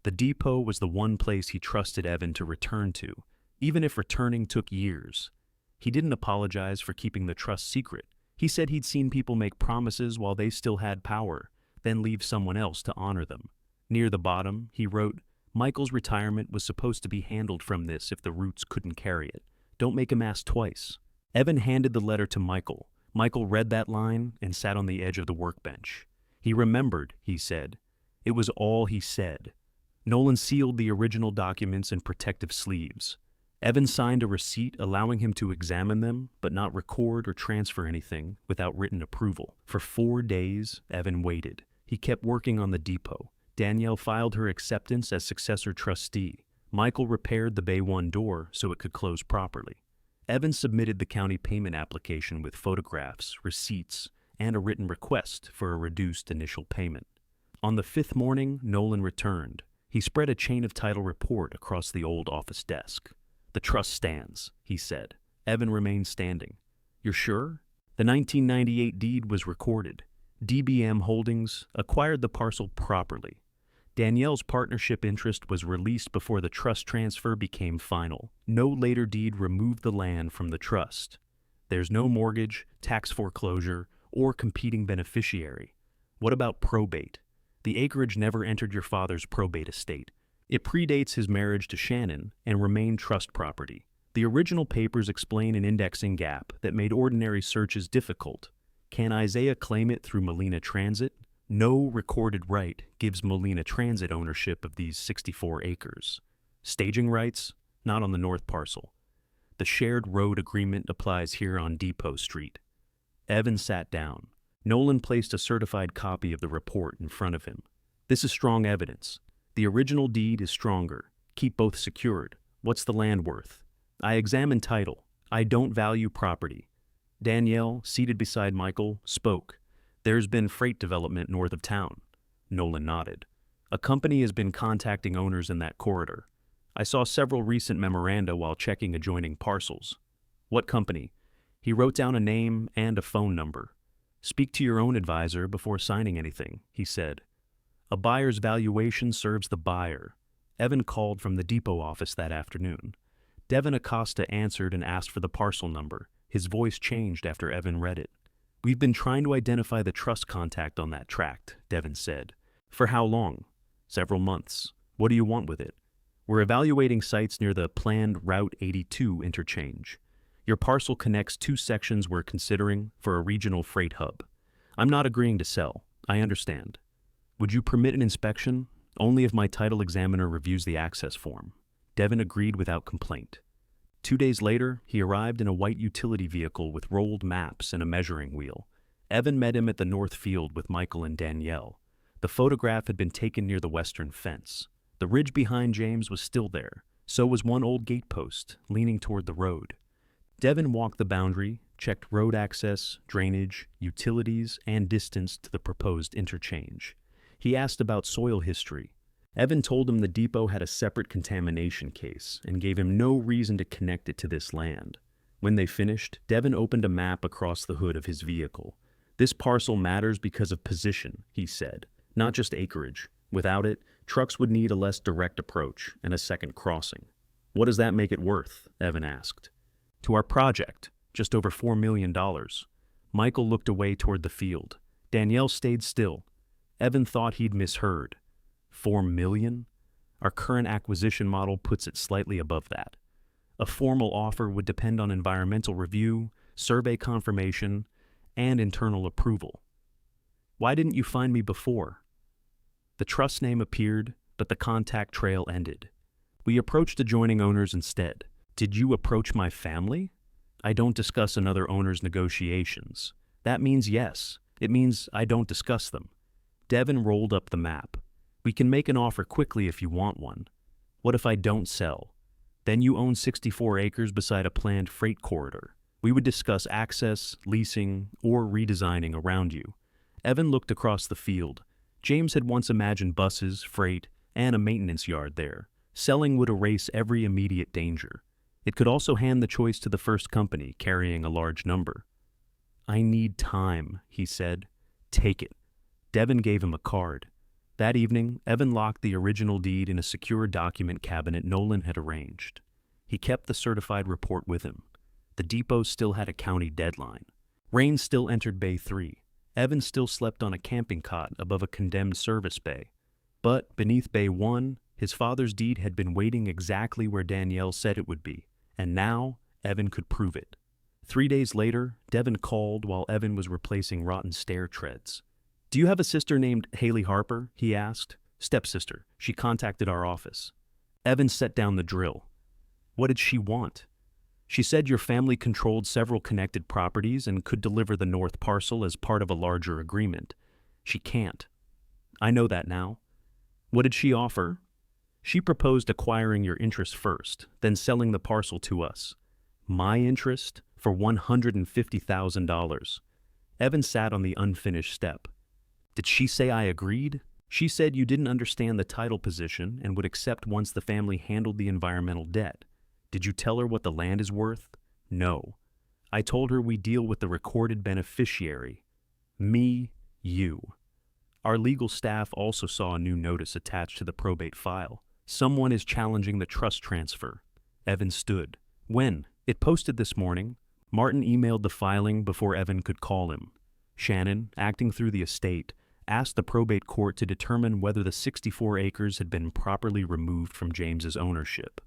The depot was the one place he trusted Evan to return to, even if returning took years. He didn't apologize for keeping the trust secret. He said he'd seen people make promises while they still had power, then leave someone else to honor them. Near the bottom, he wrote, Michael's retirement was supposed to be handled from this if the Roots couldn't carry it. Don't make him ask twice. Evan handed the letter to Michael. Michael read that line and sat on the edge of the workbench. He remembered, he said. It was all he said. Nolan sealed the original documents in protective sleeves. Evan signed a receipt allowing him to examine them, but not record or transfer anything without written approval. For 4 days, Evan waited. He kept working on the depot. Danielle filed her acceptance as successor trustee. Michael repaired the Bay 1 door so it could close properly. Evan submitted the county payment application with photographs, receipts, and a written request for a reduced initial payment. On the 5th morning, Nolan returned. He spread a chain of title report across the old office desk. The trust stands, he said. Evan remained standing. You're sure? The 1998 deed was recorded. DBM Holdings acquired the parcel properly. Danielle's partnership interest was released before the trust transfer became final. No later deed removed the land from the trust. There's no mortgage, tax foreclosure, or competing beneficiary. What about probate? The acreage never entered your father's probate estate. It predates his marriage to Shannon and remained trust property. The original papers explain an indexing gap that made ordinary searches difficult. Can Isaiah claim it through Molina Transit? No recorded right gives Molina Transit ownership of these 64 acres. Staging rights? Not on the north parcel. The shared road agreement applies here on Depot Street. Evan sat down. Nolan placed a certified copy of the report in front of him. This is strong evidence. The original deed is stronger. Keep both secured. What's the land worth? I examine title. I don't value property. Danielle, seated beside Michael, spoke. There's been freight development north of town. Nolan nodded. A company has been contacting owners in that corridor. I saw several recent memoranda while checking adjoining parcels. What company? He wrote down a name and a phone number. Speak to your own advisor before signing anything, he said. A buyer's valuation serves the buyer. Evan called from the depot office that afternoon. Devin Acosta answered and asked for the parcel number. His voice changed after Evan read it. We've been trying to identify the trust contact on that tract, Devin said. For how long? Several months. What do you want with it? We're evaluating sites near the planned Route 82 interchange. Your parcel connects 2 sections we're considering for a regional freight hub. I'm not agreeing to sell. I understand. Would you permit an inspection? Only if my title examiner reviews the access form. Devin agreed without complaint. 2 days later, he arrived in a white utility vehicle with rolled maps and a measuring wheel. Evan met him at the north field with Michael and Danielle. The photograph had been taken near the western fence. The ridge behind James was still there. So was one old gatepost, leaning toward the road. Devin walked the boundary, checked road access, drainage, utilities, and distance to the proposed interchange. He asked about soil history. Evan told him the depot had a separate contamination case and gave him no reason to connect it to this land. When they finished, Devin opened a map across the hood of his vehicle. This parcel matters because of position, he said, not just acreage. Without it, trucks would need a less direct approach and a second crossing. What does that make it worth? Evan asked. To our project, just over $4 million. Michael looked away toward the field. Danielle stayed still. Evan thought he'd misheard. $4 million? Our current acquisition model puts it slightly above that. A formal offer would depend on environmental review, survey confirmation, and internal approval. Why didn't you find me before? The trust name appeared, but the contact trail ended. We approached adjoining owners instead. Did you approach my family? I don't discuss another owner's negotiations. That means yes. It means I don't discuss them. Devin rolled up the map. We can make an offer quickly if you want one. What if I don't sell? Then you own 64 acres beside a planned freight corridor. We would discuss access, leasing, or redesigning around you. Evan looked across the field. James had once imagined buses, freight, and a maintenance yard there. Selling would erase every immediate danger. It could also hand the choice to the first company carrying a large number. I need time, he said. Take it. Devin gave him a card. That evening, Evan locked the original deed in a secure document cabinet Nolan had arranged. He kept the certified report with him. The depot still had a county deadline. Rain still entered Bay 3. Evan still slept on a camping cot above a condemned service bay. But beneath Bay 1, his father's deed had been waiting exactly where Danielle said it would be, and now Evan could prove it. 3 days later, Devin called while Evan was replacing rotten stair treads. Do you have a sister named Haley Harper? He asked. Stepsister. She contacted our office. Evan set down the drill. What did she want? She said your family controlled several connected properties and could deliver the north parcel as part of a larger agreement. She can't. I know that now. What did she offer? She proposed acquiring your interest first, then selling the parcel to us. My interest? For $150,000. Evan sat on the unfinished step. Did she say I agreed? She said you didn't understand the title position and would accept once the family handled the environmental debt. Did you tell her what the land is worth? No. I told her we deal with the recorded beneficiary. Me, you. Our legal staff also saw a new notice attached to the probate file. Someone is challenging the trust transfer. Evan stood. When? It posted this morning. Martin emailed the filing before Evan could call him. Shannon, acting through the estate, asked the probate court to determine whether the 64 acres had been properly removed from James's ownership.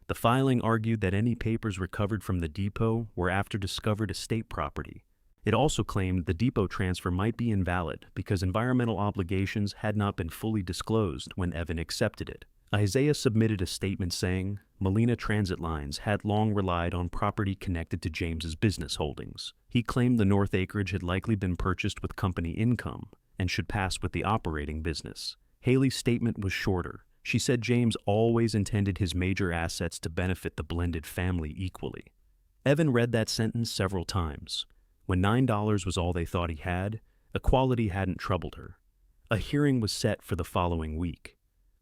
The filing argued that any papers recovered from the depot were after discovered estate property. It also claimed the depot transfer might be invalid because environmental obligations had not been fully disclosed when Evan accepted it. Isaiah submitted a statement saying Molina Transit Lines had long relied on property connected to James's business holdings. He claimed the north acreage had likely been purchased with company income and should pass with the operating business. Haley's statement was shorter. She said James always intended his major assets to benefit the blended family equally. Evan read that sentence several times. When $9 was all they thought he had, equality hadn't troubled her. A hearing was set for the following week.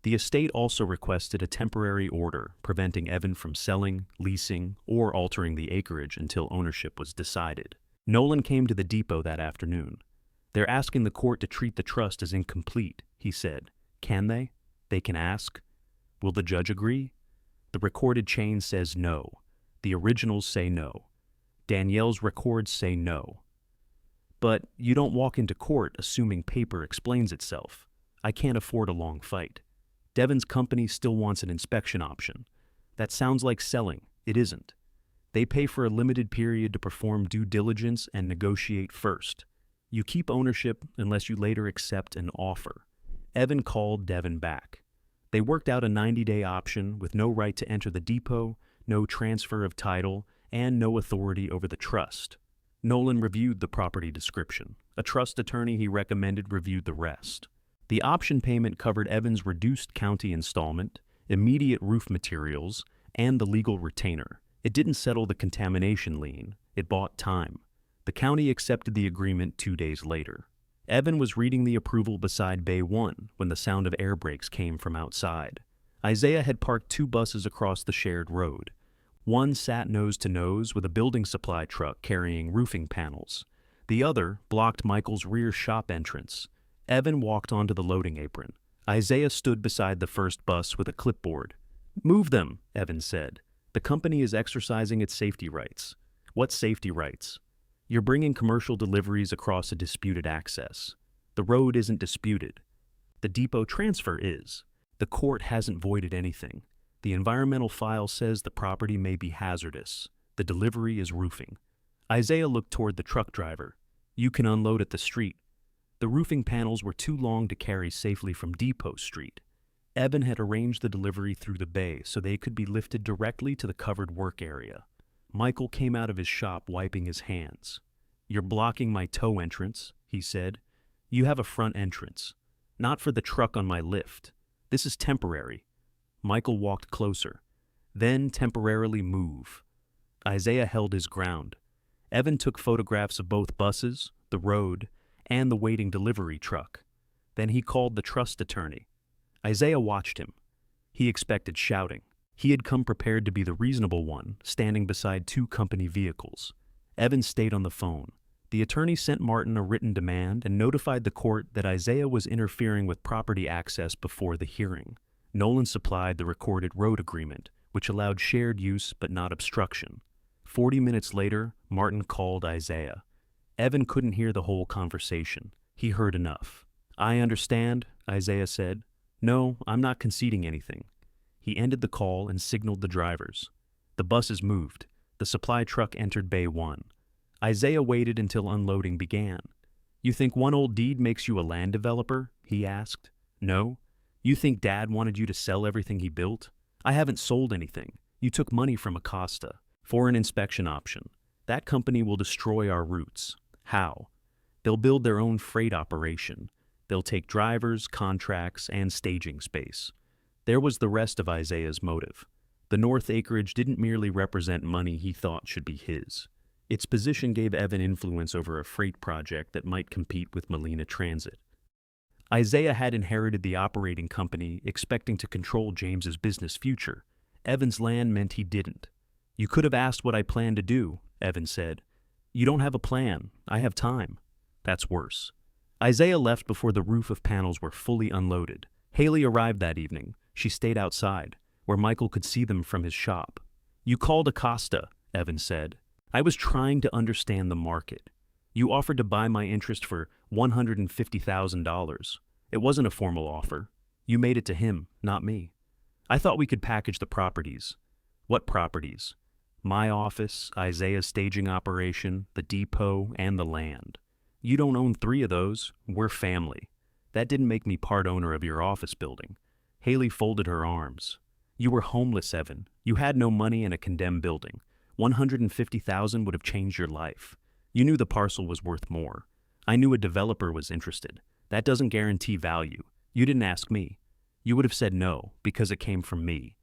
The estate also requested a temporary order preventing Evan from selling, leasing, or altering the acreage until ownership was decided. Nolan came to the depot that afternoon. They're asking the court to treat the trust as incomplete, he said. Can they? They can ask. Will the judge agree? The recorded chain says no. The originals say no. Danielle's records say no. But you don't walk into court assuming paper explains itself. I can't afford a long fight. Devin's company still wants an inspection option. That sounds like selling. It isn't. They pay for a limited period to perform due diligence and negotiate first. You keep ownership unless you later accept an offer. Evan called Devin back. They worked out a 90-day option with no right to enter the depot, no transfer of title, and no authority over the trust. Nolan reviewed the property description. A trust attorney he recommended reviewed the rest. The option payment covered Evan's reduced county installment, immediate roof materials, and the legal retainer. It didn't settle the contamination lien. It bought time. The county accepted the agreement 2 days later. Evan was reading the approval beside Bay 1 when the sound of air brakes came from outside. Isaiah had parked 2 buses across the shared road. One sat nose to nose with a building supply truck carrying roofing panels. The other blocked Michael's rear shop entrance. Evan walked onto the loading apron. Isaiah stood beside the first bus with a clipboard. Move them, Evan said. The company is exercising its safety rights. What safety rights? You're bringing commercial deliveries across a disputed access. The road isn't disputed. The depot transfer is. The court hasn't voided anything. The environmental file says the property may be hazardous. The delivery is roofing. Isaiah looked toward the truck driver. You can unload at the street. The roofing panels were too long to carry safely from Depot Street. Evan had arranged the delivery through the bay so they could be lifted directly to the covered work area. Michael came out of his shop wiping his hands. "You're blocking my tow entrance," he said. "You have a front entrance. Not for the truck on my lift. This is temporary." Michael walked closer. "Then temporarily move." Isaiah held his ground. Evan took photographs of both buses, the road, and the waiting delivery truck. Then he called the trust attorney. Isaiah watched him. He expected shouting. He had come prepared to be the reasonable one, standing beside two company vehicles. Evan stayed on the phone. The attorney sent Martin a written demand and notified the court that Isaiah was interfering with property access before the hearing. Nolan supplied the recorded road agreement, which allowed shared use but not obstruction. 40 minutes later, Martin called Isaiah. Evan couldn't hear the whole conversation. He heard enough. "I understand," Isaiah said. "No, I'm not conceding anything." He ended the call and signaled the drivers. The buses moved. The supply truck entered Bay 1. Isaiah waited until unloading began. "You think one old deed makes you a land developer?" he asked. "No? You think Dad wanted you to sell everything he built? I haven't sold anything. You took money from Acosta for an inspection option. That company will destroy our routes." "How?" "They'll build their own freight operation. They'll take drivers, contracts, and staging space." There was the rest of Isaiah's motive. The North acreage didn't merely represent money he thought should be his. Its position gave Evan influence over a freight project that might compete with Molina Transit. Isaiah had inherited the operating company, expecting to control James's business future. Evan's land meant he didn't. "You could have asked what I planned to do," Evan said. "You don't have a plan. I have time." "That's worse." Isaiah left before the roof of panels were fully unloaded. Haley arrived that evening. She stayed outside, where Michael could see them from his shop. "You called Acosta," Evan said. "I was trying to understand the market. You offered to buy my interest for $150,000. It wasn't a formal offer. You made it to him, not me. I thought we could package the properties." "What properties?" "My office, Isaiah's staging operation, the depot, and the land. You don't own 3 of those. We're family. That didn't make me part owner of your office building." Haley folded her arms. "You were homeless, Evan. You had no money in a condemned building. $150,000 would have changed your life. You knew the parcel was worth more. I knew a developer was interested. That doesn't guarantee value. You didn't ask me. You would have said no, because it came from me.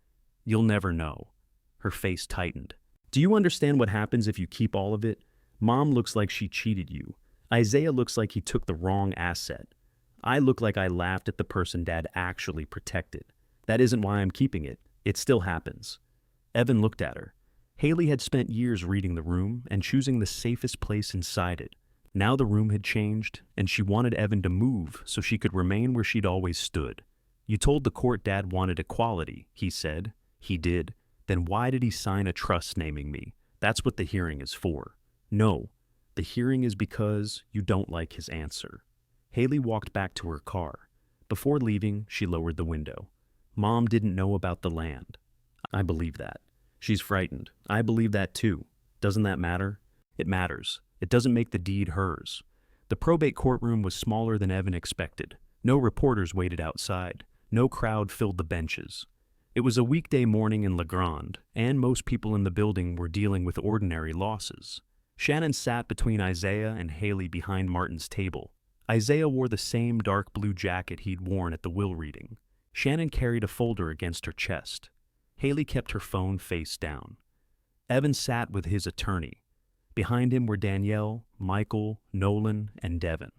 You'll never know." Her face tightened. "Do you understand what happens if you keep all of it? Mom looks like she cheated you. Isaiah looks like he took the wrong asset. I look like I laughed at the person Dad actually protected. That isn't why I'm keeping it. It still happens." Evan looked at her. Haley had spent years reading the room and choosing the safest place inside it. Now the room had changed, and she wanted Evan to move so she could remain where she'd always stood. "You told the court Dad wanted equality," he said. "He did. Then why did he sign a trust naming me? That's what the hearing is for." "No. The hearing is because you don't like his answer." Haley walked back to her car. Before leaving, she lowered the window. "Mom didn't know about the land." "I believe that. She's frightened. I believe that too. Doesn't that matter?" "It matters. It doesn't make the deed hers." The probate courtroom was smaller than Evan expected. No reporters waited outside. No crowd filled the benches. It was a weekday morning in La Grande, and most people in the building were dealing with ordinary losses. Shannon sat between Isaiah and Haley behind Martin's table. Isaiah wore the same dark blue jacket he'd worn at the will reading. Shannon carried a folder against her chest. Haley kept her phone face down. Evan sat with his attorney. Behind him were Danielle, Michael, Nolan, and Devin.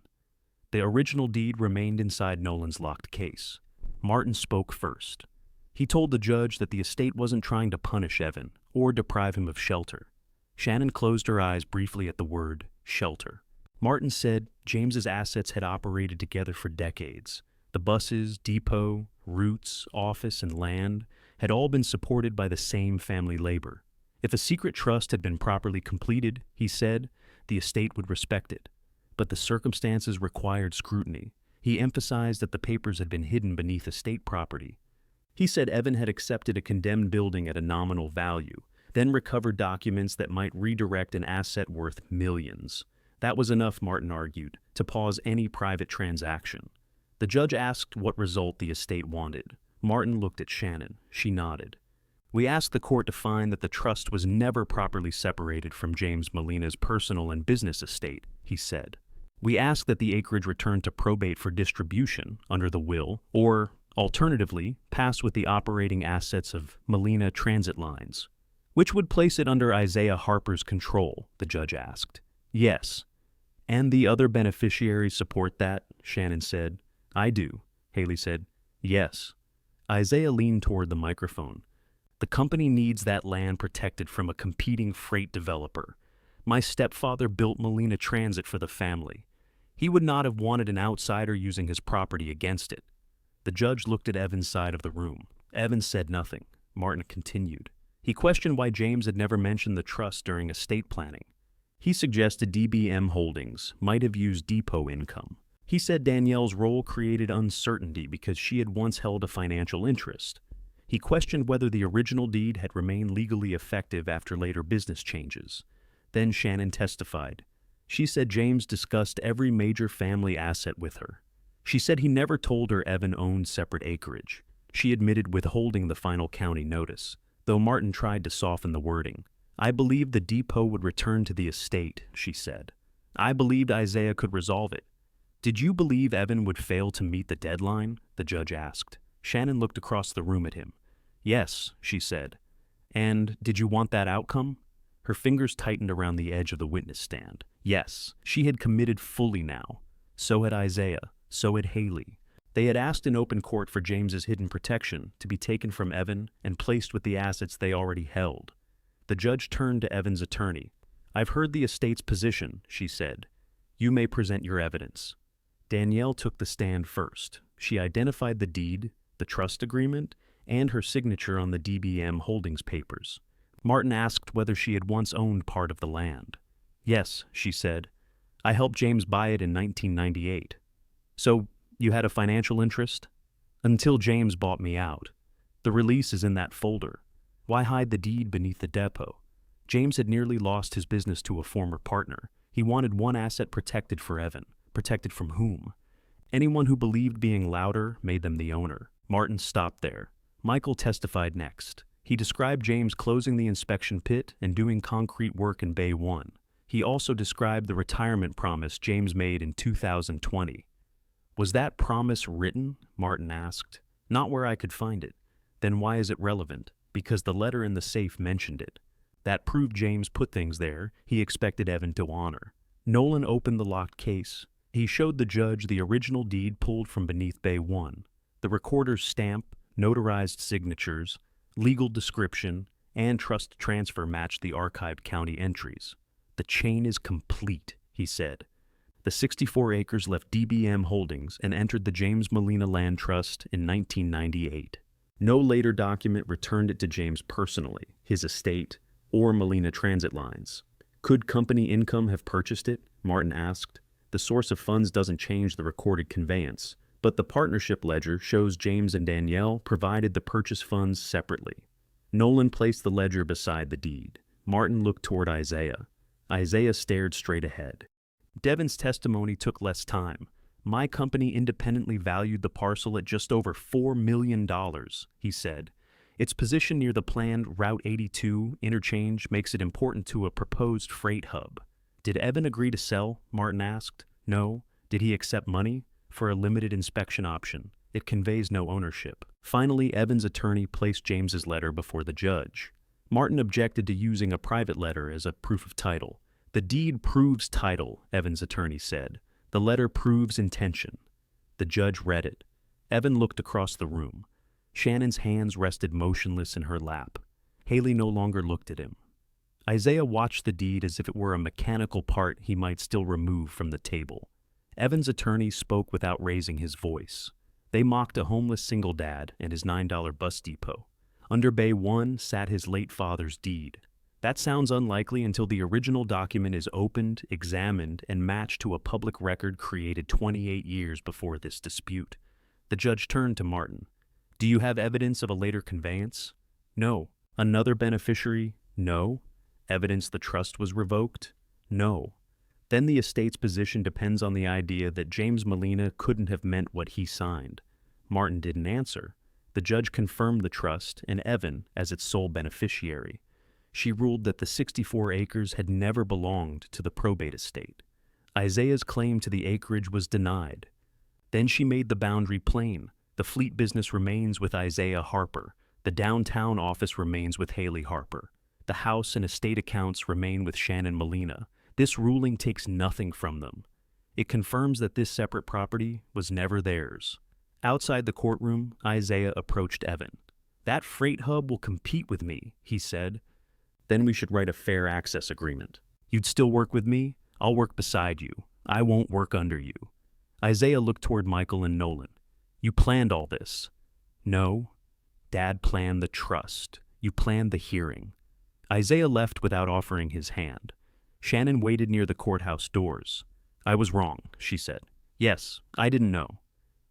The original deed remained inside Nolan's locked case. Martin spoke first. He told the judge that the estate wasn't trying to punish Evan or deprive him of shelter. Shannon closed her eyes briefly at the word shelter. Martin said James's assets had operated together for decades. The buses, depot, routes, office, and land had all been supported by the same family labor. If a secret trust had been properly completed, he said, the estate would respect it. But the circumstances required scrutiny. He emphasized that the papers had been hidden beneath estate property. He said Evan had accepted a condemned building at a nominal value, then recovered documents that might redirect an asset worth millions. That was enough, Martin argued, to pause any private transaction. The judge asked what result the estate wanted. Martin looked at Shannon. She nodded. We asked the court to find that the trust was never properly separated from James Molina's personal and business estate, he said. We asked that the acreage return to probate for distribution under the will, or, alternatively, pass with the operating assets of Molina Transit Lines. Which would place it under Isaiah Harper's control, the judge asked. Yes. And the other beneficiaries support that, Shannon said. I do, Haley said. Yes. Isaiah leaned toward the microphone. The company needs that land protected from a competing freight developer. My stepfather built Molina Transit for the family. He would not have wanted an outsider using his property against it. The judge looked at Evan's side of the room. Evan said nothing. Martin continued. He questioned why James had never mentioned the trust during estate planning. He suggested DBM Holdings might have used depot income. He said Danielle's role created uncertainty because she had once held a financial interest. He questioned whether the original deed had remained legally effective after later business changes. Then Shannon testified. She said James discussed every major family asset with her. She said he never told her Evan owned separate acreage. She admitted withholding the final county notice, though Martin tried to soften the wording. I believed the depot would return to the estate, she said. I believed Isaiah could resolve it. Did you believe Evan would fail to meet the deadline? The judge asked. Shannon looked across the room at him. Yes, she said. And did you want that outcome? Her fingers tightened around the edge of the witness stand. Yes, she had committed fully now. So had Isaiah. So had Haley. They had asked in open court for James's hidden protection to be taken from Evan and placed with the assets they already held. The judge turned to Evan's attorney. I've heard the estate's position, she said. You may present your evidence. Danielle took the stand first. She identified the deed, the trust agreement, and her signature on the DBM Holdings papers. Martin asked whether she had once owned part of the land. Yes, she said. I helped James buy it in 1998. So, you had a financial interest? Until James bought me out. The release is in that folder. Why hide the deed beneath the depot? James had nearly lost his business to a former partner. He wanted one asset protected for Evan. Protected from whom? Anyone who believed being louder made them the owner. Martin stopped there. Michael testified next. He described James closing the inspection pit and doing concrete work in Bay 1. He also described the retirement promise James made in 2020. Was that promise written? Martin asked. Not where I could find it. Then why is it relevant? Because the letter in the safe mentioned it. That proved James put things there he expected Evan to honor. Nolan opened the locked case. He showed the judge the original deed pulled from beneath Bay 1. The recorder's stamp, notarized signatures, legal description, and trust transfer matched the archived county entries. The chain is complete, he said. The 64 acres left DBM Holdings and entered the James Molina Land Trust in 1998. No later document returned it to James personally, his estate, or Molina Transit Lines. Could company income have purchased it? Martin asked. The source of funds doesn't change the recorded conveyance, but the partnership ledger shows James and Danielle provided the purchase funds separately. Nolan placed the ledger beside the deed. Martin looked toward Isaiah. Isaiah stared straight ahead. Devin's testimony took less time. My company independently valued the parcel at just over $4 million, he said. Its position near the planned Route 82 interchange makes it important to a proposed freight hub. Did Evan agree to sell? Martin asked. No. Did he accept money? For a limited inspection option. It conveys no ownership. Finally, Evan's attorney placed James's letter before the judge. Martin objected to using a private letter as a proof of title. The deed proves title, Evan's attorney said. The letter proves intention. The judge read it. Evan looked across the room. Shannon's hands rested motionless in her lap. Haley no longer looked at him. Isaiah watched the deed as if it were a mechanical part he might still remove from the table. Evan's attorney spoke without raising his voice. They mocked a homeless single dad and his $9 bus depot. Under Bay 1 sat his late father's deed. That sounds unlikely until the original document is opened, examined, and matched to a public record created 28 years before this dispute. The judge turned to Martin. Do you have evidence of a later conveyance? No. Another beneficiary? No. Evidence the trust was revoked? No. Then the estate's position depends on the idea that James Molina couldn't have meant what he signed. Martin didn't answer. The judge confirmed the trust and Evan as its sole beneficiary. She ruled that the 64 acres had never belonged to the probate estate. Isaiah's claim to the acreage was denied. Then she made the boundary plain. The fleet business remains with Isaiah Harper. The downtown office remains with Haley Harper. The house and estate accounts remain with Shannon Molina. This ruling takes nothing from them. It confirms that this separate property was never theirs. Outside the courtroom, Isaiah approached Evan. "That freight hub will compete with me," he said. "Then we should write a fair access agreement. You'd still work with me? I'll work beside you. I won't work under you." Isaiah looked toward Michael and Nolan. "You planned all this." "No. Dad planned the trust. You planned the hearing." Isaiah left without offering his hand. Shannon waited near the courthouse doors. "I was wrong," she said. "Yes, I didn't know."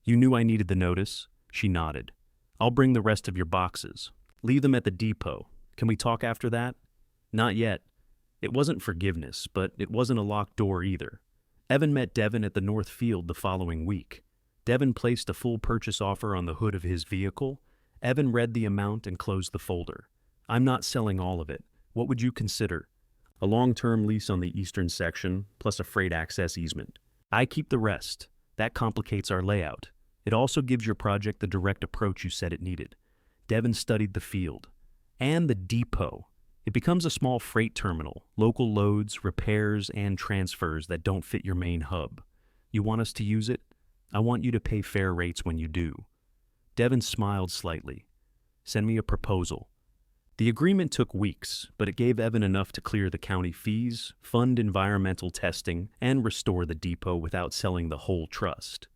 "You knew I needed the notice?" She nodded. "I'll bring the rest of your boxes. Leave them at the depot. Can we talk after that?" "Not yet." It wasn't forgiveness, but it wasn't a locked door either. Evan met Devin at the North Field the following week. Devin placed a full purchase offer on the hood of his vehicle. Evan read the amount and closed the folder. "I'm not selling all of it. What would you consider?" "A long-term lease on the eastern section, plus a freight access easement. I keep the rest. That complicates our layout. It also gives your project the direct approach you said it needed." Devin studied the field. "And the depot. It becomes a small freight terminal, local loads, repairs, and transfers that don't fit your main hub. You want us to use it? I want you to pay fair rates when you do." Devin smiled slightly. "Send me a proposal." The agreement took weeks, but it gave Evan enough to clear the county fees, fund environmental testing, and restore the depot without selling the whole trust.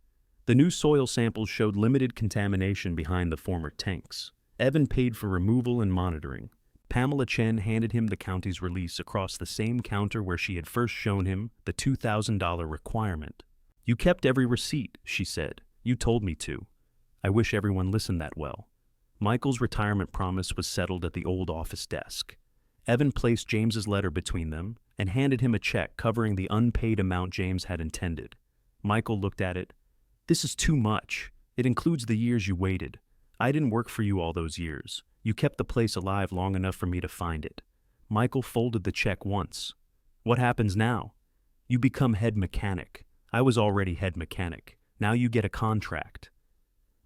The new soil samples showed limited contamination behind the former tanks. Evan paid for removal and monitoring. Pamela Chen handed him the county's release across the same counter where she had first shown him the $2,000 requirement. "You kept every receipt," she said. "You told me to." "I wish everyone listened that well." Michael's retirement promise was settled at the old office desk. Evan placed James's letter between them and handed him a check covering the unpaid amount James had intended. Michael looked at it. "This is too much. It includes the years you waited. I didn't work for you all those years. You kept the place alive long enough for me to find it." Michael folded the check once. "What happens now?" "You become head mechanic. I was already head mechanic. Now you get a contract."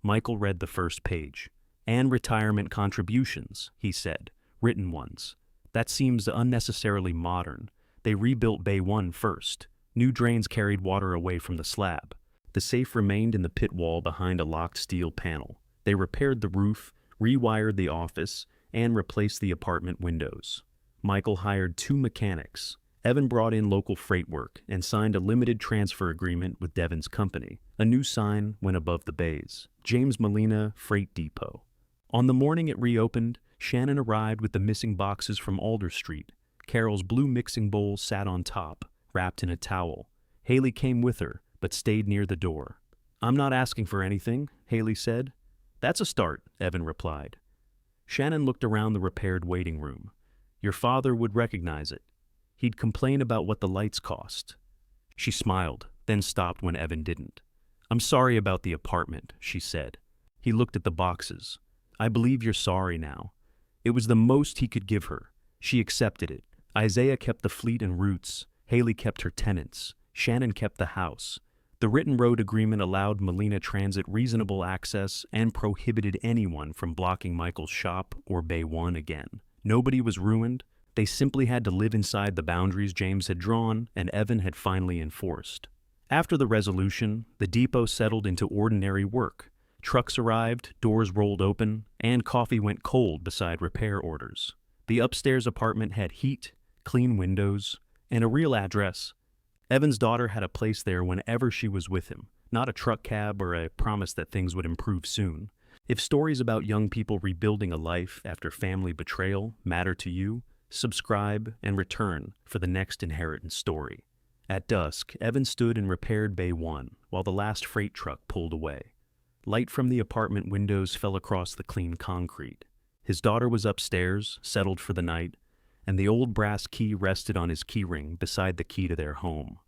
Michael read the first page. "And retirement contributions," he said. "Written ones. That seems unnecessarily modern. They rebuilt Bay 1 first. New drains carried water away from the slab. The safe remained in the pit wall behind a locked steel panel. They repaired the roof, rewired the office, and replaced the apartment windows. Michael hired 2 mechanics. Evan brought in local freight work and signed a limited transfer agreement with Devin's company. A new sign went above the bays. James Molina Freight Depot. On the morning it reopened, Shannon arrived with the missing boxes from Alder Street. Carol's blue mixing bowl sat on top, wrapped in a towel. Haley came with her, but stayed near the door. "I'm not asking for anything," Haley said. "That's a start," Evan replied. Shannon looked around the repaired waiting room. "Your father would recognize it. He'd complain about what the lights cost." She smiled, then stopped when Evan didn't. "I'm sorry about the apartment," she said. He looked at the boxes. "I believe you're sorry now." It was the most he could give her. She accepted it. Isaiah kept the fleet and routes. Haley kept her tenants. Shannon kept the house. The written road agreement allowed Molina Transit reasonable access and prohibited anyone from blocking Michael's shop or Bay 1 again. Nobody was ruined. They simply had to live inside the boundaries James had drawn and Evan had finally enforced. After the resolution, the depot settled into ordinary work. Trucks arrived, doors rolled open, and coffee went cold beside repair orders. The upstairs apartment had heat, clean windows, and a real address. Evan's daughter had a place there whenever she was with him, not a truck cab or a promise that things would improve soon. If stories about young people rebuilding a life after family betrayal matter to you, subscribe and return for the next inheritance story. At dusk, Evan stood and repaired Bay 1 while the last freight truck pulled away. Light from the apartment windows fell across the clean concrete. His daughter was upstairs, settled for the night. and the old brass key rested on his keyring beside the key to their home.